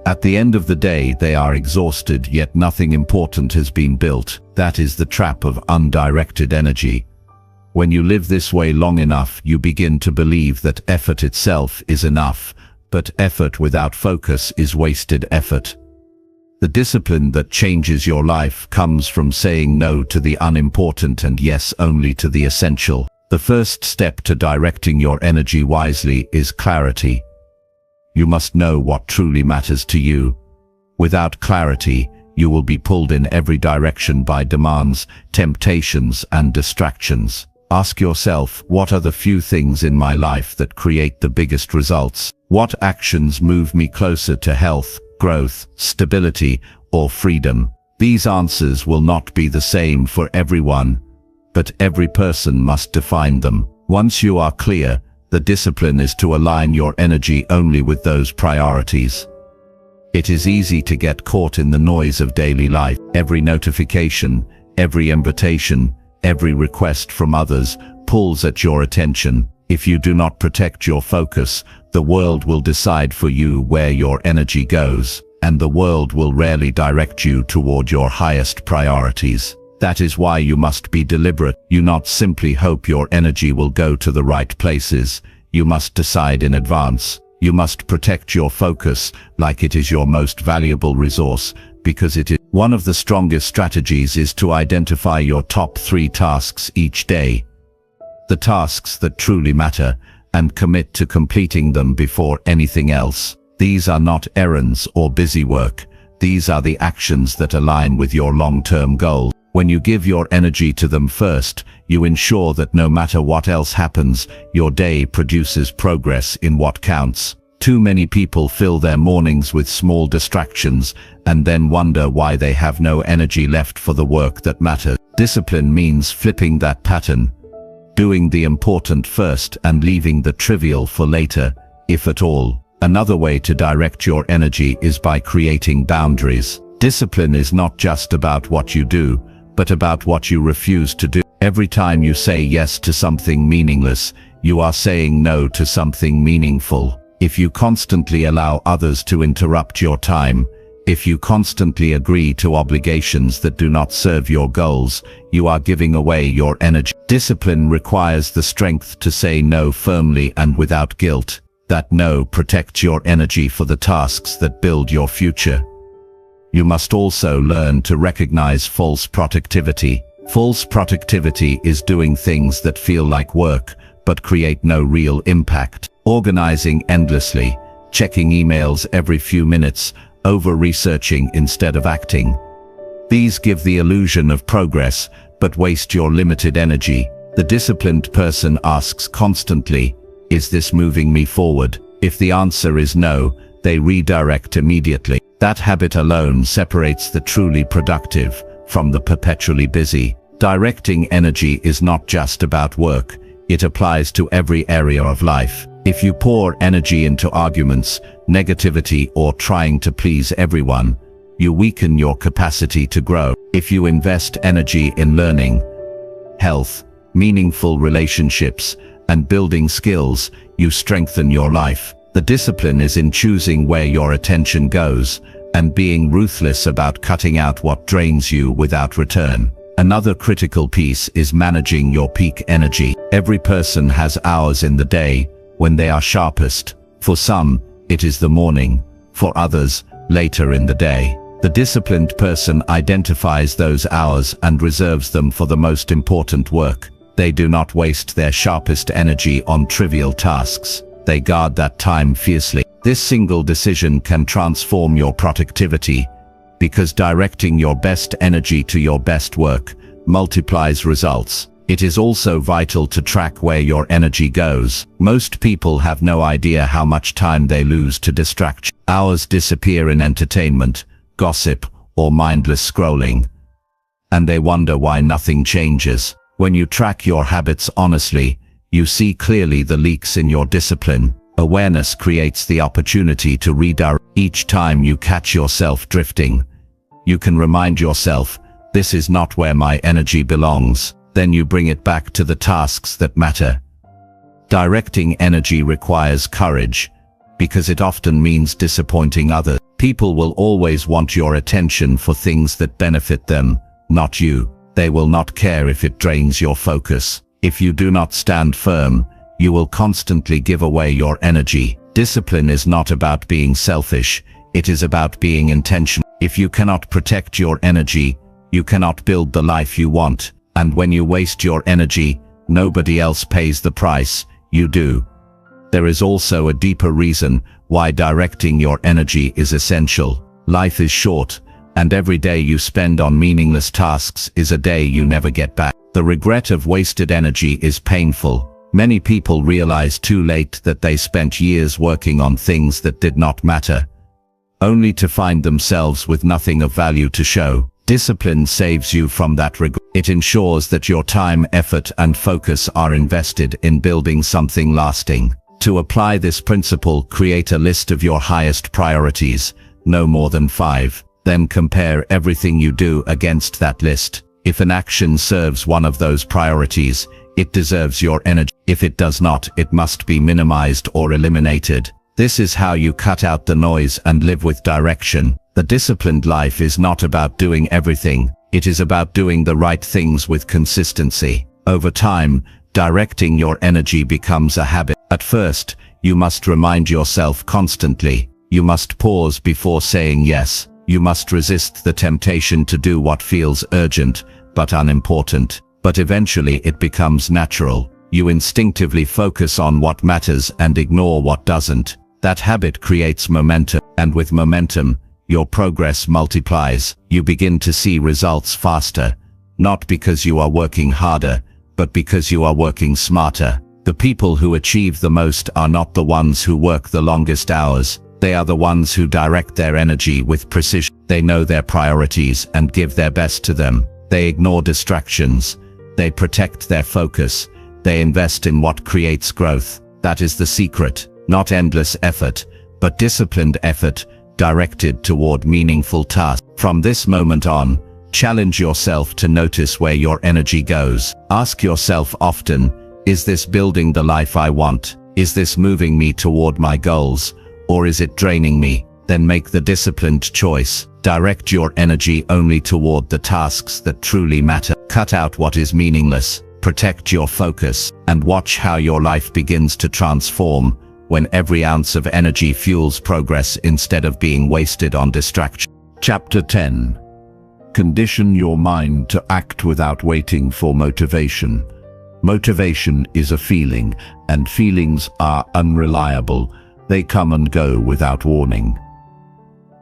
At the end of the day, they are exhausted, yet nothing important has been built. That is the trap of undirected energy. When you live this way long enough, you begin to believe that effort itself is enough, but effort without focus is wasted effort. The discipline that changes your life comes from saying no to the unimportant and yes only to the essential. The first step to directing your energy wisely is clarity. You must know what truly matters to you. Without clarity, you will be pulled in every direction by demands, temptations, and distractions. Ask yourself, what are the few things in my life that create the biggest results? What actions move me closer to health, growth, stability, or freedom? These answers will not be the same for everyone, but every person must define them. Once you are clear, the discipline is to align your energy only with those priorities. It is easy to get caught in the noise of daily life. Every notification, every invitation, every request from others pulls at your attention. If you do not protect your focus, the world will decide for you where your energy goes, and the world will rarely direct you toward your highest priorities. That is why you must be deliberate. You not simply hope your energy will go to the right places. You must decide in advance. You must protect your focus like it is your most valuable resource, because it is one of the strongest strategies is to identify your top 3 tasks each day. The tasks that truly matter, and commit to completing them before anything else. These are not errands or busy work. These are the actions that align with your long-term goals. When you give your energy to them first, you ensure that no matter what else happens, your day produces progress in what counts. Too many people fill their mornings with small distractions and then wonder why they have no energy left for the work that matters. Discipline means flipping that pattern, doing the important first and leaving the trivial for later, if at all. Another way to direct your energy is by creating boundaries. Discipline is not just about what you do, but about what you refuse to do. Every time you say yes to something meaningless, you are saying no to something meaningful. If you constantly allow others to interrupt your time, if you constantly agree to obligations that do not serve your goals, you are giving away your energy. Discipline requires the strength to say no firmly and without guilt. That no protects your energy for the tasks that build your future. You must also learn to recognize false productivity. False productivity is doing things that feel like work, but create no real impact. Organizing endlessly, checking emails every few minutes, over-researching instead of acting. These give the illusion of progress, but waste your limited energy. The disciplined person asks constantly, is this moving me forward? If the answer is no, they redirect immediately. That habit alone separates the truly productive from the perpetually busy. Directing energy is not just about work, it applies to every area of life. If you pour energy into arguments, negativity, or trying to please everyone, you weaken your capacity to grow. If you invest energy in learning, health, meaningful relationships, and building skills, you strengthen your life. The discipline is in choosing where your attention goes, and being ruthless about cutting out what drains you without return. Another critical piece is managing your peak energy. Every person has hours in the day when they are sharpest. For some, it is the morning. For others, later in the day. The disciplined person identifies those hours and reserves them for the most important work. They do not waste their sharpest energy on trivial tasks. They guard that time fiercely. This single decision can transform your productivity, because directing your best energy to your best work multiplies results. It is also vital to track where your energy goes. Most people have no idea how much time they lose to distraction. Hours disappear in entertainment, gossip, or mindless scrolling. and they wonder why nothing changes. When you track your habits honestly, you see clearly the leaks in your discipline. Awareness creates the opportunity to redirect. Each time you catch yourself drifting, you can remind yourself, this is not where my energy belongs. Then you bring it back to the tasks that matter. Directing energy requires courage, because it often means disappointing others. People will always want your attention for things that benefit them, not you. They will not care if it drains your focus. If you do not stand firm, you will constantly give away your energy. Discipline is not about being selfish, it is about being intentional. If you cannot protect your energy, you cannot build the life you want. And when you waste your energy, nobody else pays the price, you do. There is also a deeper reason why directing your energy is essential. Life is short, and every day you spend on meaningless tasks is a day you never get back. The regret of wasted energy is painful. Many people realize too late that they spent years working on things that did not matter, only to find themselves with nothing of value to show. Discipline saves you from that regret. It ensures that your time, effort, and focus are invested in building something lasting. To apply this principle, create a list of your highest priorities, no more than 5. Then compare everything you do against that list. If an action serves one of those priorities, it deserves your energy. If it does not, it must be minimized or eliminated. This is how you cut out the noise and live with direction. The disciplined life is not about doing everything, it is about doing the right things with consistency. Over time, directing your energy becomes a habit. At first, you must remind yourself constantly. You must pause before saying yes. You must resist the temptation to do what feels urgent but unimportant. But eventually it becomes natural. You instinctively focus on what matters and ignore what doesn't. That habit creates momentum, and with momentum, your progress multiplies. You begin to see results faster, not because you are working harder, but because you are working smarter. The people who achieve the most are not the ones who work the longest hours. They are the ones who direct their energy with precision. They know their priorities and give their best to them. They ignore distractions. They protect their focus. They invest in what creates growth. That is the secret. Not endless effort, but disciplined effort, directed toward meaningful tasks. From this moment on, challenge yourself to notice where your energy goes. Ask yourself often, is this building the life I want? Is this moving me toward my goals? Or is it draining me? Then make the disciplined choice. Direct your energy only toward the tasks that truly matter. Cut out what is meaningless. Protect your focus, and watch how your life begins to transform when every ounce of energy fuels progress instead of being wasted on distraction. Chapter 10. Condition your mind to act without waiting for motivation. Motivation is a feeling, and feelings are unreliable. They come and go without warning.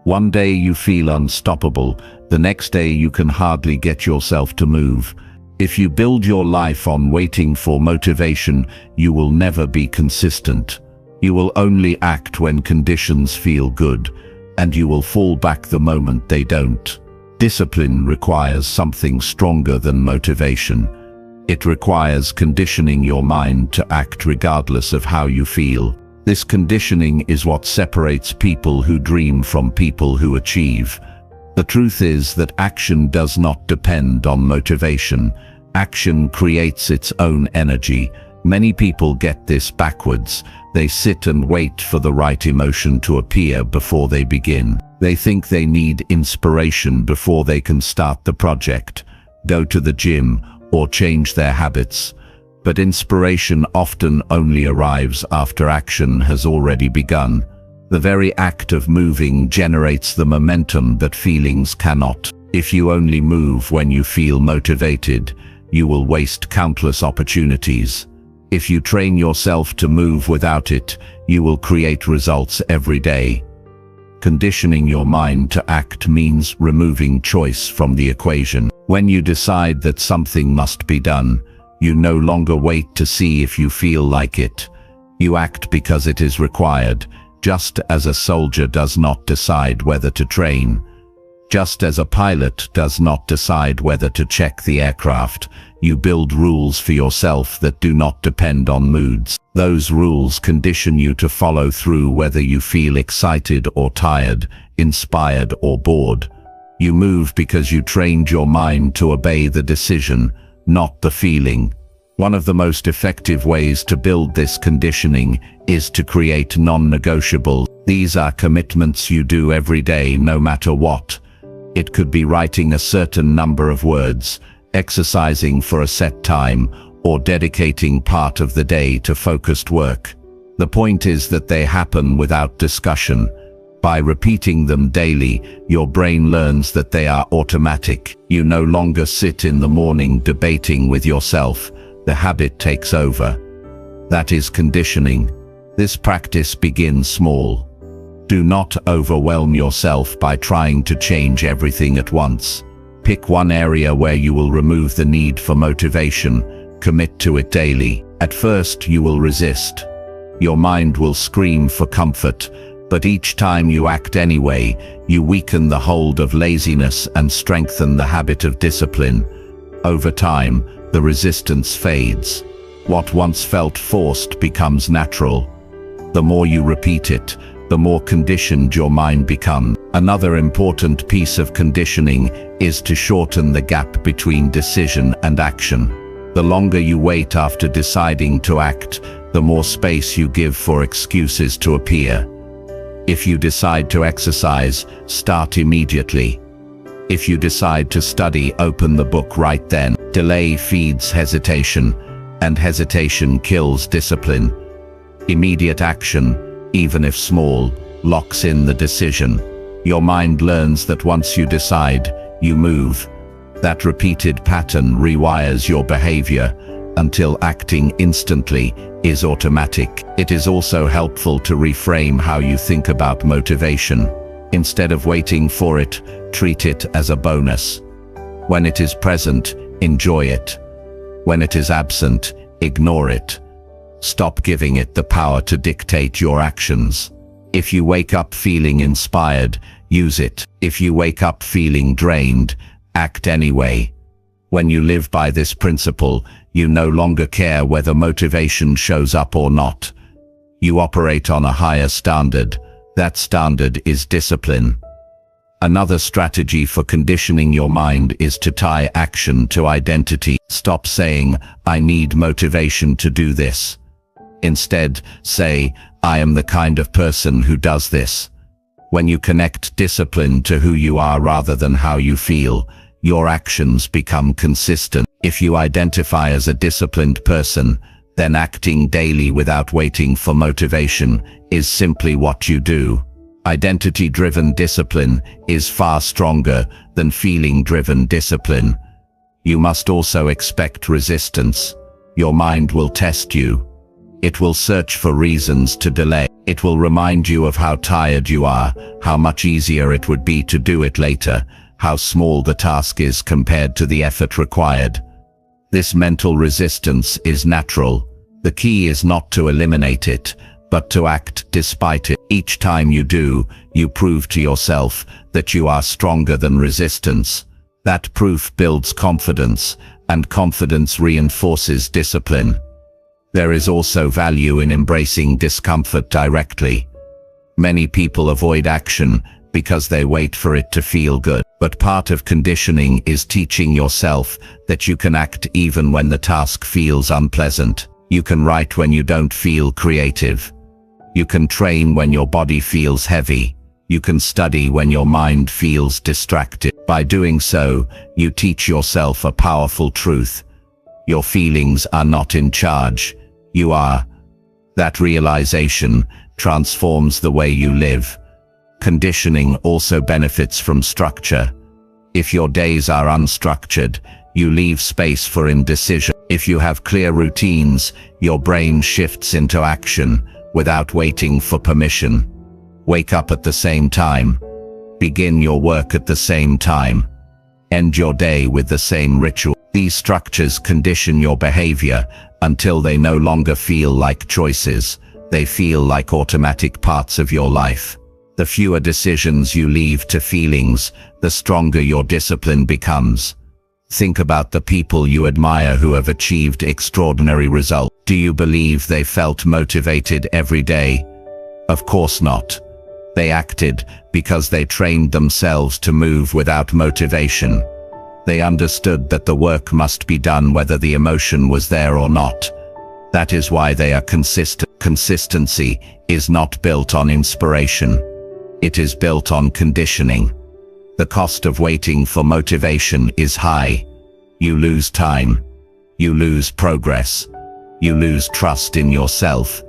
One day you feel unstoppable, the next day you can hardly get yourself to move. If you build your life on waiting for motivation, you will never be consistent. You will only act when conditions feel good, and you will fall back the moment they don't. Discipline requires something stronger than motivation. It requires conditioning your mind to act regardless of how you feel. This conditioning is what separates people who dream from people who achieve. The truth is that action does not depend on motivation. Action creates its own energy. Many people get this backwards. They sit and wait for the right emotion to appear before they begin. They think they need inspiration before they can start the project, go to the gym, or change their habits. But inspiration often only arrives after action has already begun. The very act of moving generates the momentum that feelings cannot. If you only move when you feel motivated, you will waste countless opportunities. If you train yourself to move without it, you will create results every day. Conditioning your mind to act means removing choice from the equation. When you decide that something must be done, you no longer wait to see if you feel like it. You act because it is required, just as a soldier does not decide whether to train. Just as a pilot does not decide whether to check the aircraft, you build rules for yourself that do not depend on moods. Those rules condition you to follow through whether you feel excited or tired, inspired or bored. You move because you trained your mind to obey the decision, not the feeling. One of the most effective ways to build this conditioning is to create non-negotiables. These are commitments you do every day, no matter what. It could be writing a certain number of words, exercising for a set time, or dedicating part of the day to focused work. The point is that they happen without discussion. By repeating them daily, your brain learns that they are automatic. You no longer sit in the morning debating with yourself. The habit takes over. That is conditioning. This practice begins small. Do not overwhelm yourself by trying to change everything at once. Pick one area where you will remove the need for motivation. Commit to it daily. At first, you will resist. Your mind will scream for comfort, but each time you act anyway, you weaken the hold of laziness and strengthen the habit of discipline. Over time, the resistance fades. What once felt forced becomes natural. The more you repeat it, the more conditioned your mind becomes. Another important piece of conditioning is to shorten the gap between decision and action. The longer you wait after deciding to act, the more space you give for excuses to appear. If you decide to exercise, start immediately. If you decide to study, open the book right then. Delay feeds hesitation, and hesitation kills discipline. Immediate action, even if small, locks in the decision. Your mind learns that once you decide, you move. That repeated pattern rewires your behavior until acting instantly is automatic. It is also helpful to reframe how you think about motivation. Instead of waiting for it, treat it as a bonus. When it is present, enjoy it. When it is absent, ignore it. Stop giving it the power to dictate your actions. If you wake up feeling inspired, use it. If you wake up feeling drained, act anyway. When you live by this principle, you no longer care whether motivation shows up or not. You operate on a higher standard. That standard is discipline. Another strategy for conditioning your mind is to tie action to identity. Stop saying, "I need motivation to do this." Instead, say, "I am the kind of person who does this." When you connect discipline to who you are rather than how you feel, your actions become consistent. If you identify as a disciplined person, then acting daily without waiting for motivation is simply what you do. Identity-driven discipline is far stronger than feeling-driven discipline. You must also expect resistance. Your mind will test you. It will search for reasons to delay. It will remind you of how tired you are, how much easier it would be to do it later, how small the task is compared to the effort required. This mental resistance is natural. The key is not to eliminate it, but to act despite it. Each time you do, you prove to yourself that you are stronger than resistance. That proof builds confidence, and confidence reinforces discipline. There is also value in embracing discomfort directly. Many people avoid action because they wait for it to feel good. But part of conditioning is teaching yourself that you can act even when the task feels unpleasant. You can write when you don't feel creative. You can train when your body feels heavy. You can study when your mind feels distracted. By doing so, you teach yourself a powerful truth. Your feelings are not in charge. You are. That realization transforms the way you live. Conditioning also benefits from structure. If your days are unstructured, you leave space for indecision. If you have clear routines, your brain shifts into action without waiting for permission. Wake up at the same time. Begin your work at the same time. End your day with the same ritual. These structures condition your behavior until they no longer feel like choices. They feel like automatic parts of your life. The fewer decisions you leave to feelings, the stronger your discipline becomes. Think about the people you admire who have achieved extraordinary results. Do you believe they felt motivated every day? Of course not. They acted because they trained themselves to move without motivation. They understood that the work must be done whether the emotion was there or not. That is why they are consistent. Consistency is not built on inspiration. It is built on conditioning. The cost of waiting for motivation is high. You lose time. You lose progress. You lose trust in yourself.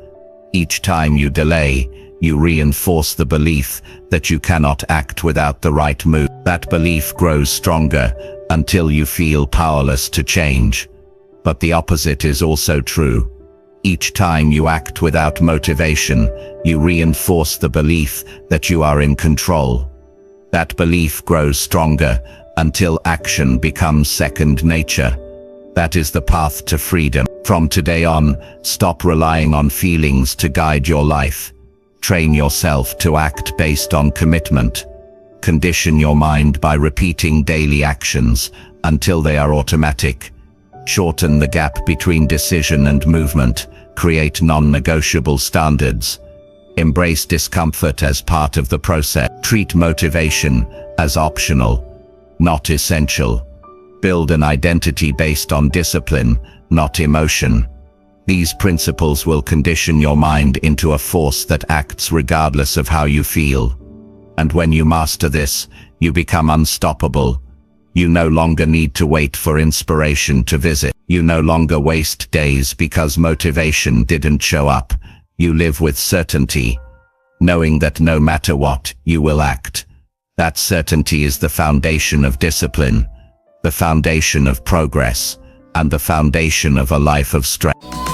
Each time you delay, you reinforce the belief that you cannot act without the right move. That belief grows stronger until you feel powerless to change. But the opposite is also true. Each time you act without motivation, you reinforce the belief that you are in control. That belief grows stronger until action becomes second nature. That is the path to freedom. From today on, stop relying on feelings to guide your life. Train yourself to act based on commitment. Condition your mind by repeating daily actions until they are automatic. Shorten the gap between decision and movement. Create non-negotiable standards. Embrace discomfort as part of the process. Treat motivation as optional, not essential. Build an identity based on discipline, not emotion. These principles will condition your mind into a force that acts regardless of how you feel. And when you master this, you become unstoppable. You no longer need to wait for inspiration to visit. You no longer waste days because motivation didn't show up. You live with certainty, knowing that no matter what, you will act. That certainty is the foundation of discipline, the foundation of progress, and the foundation of a life of strength.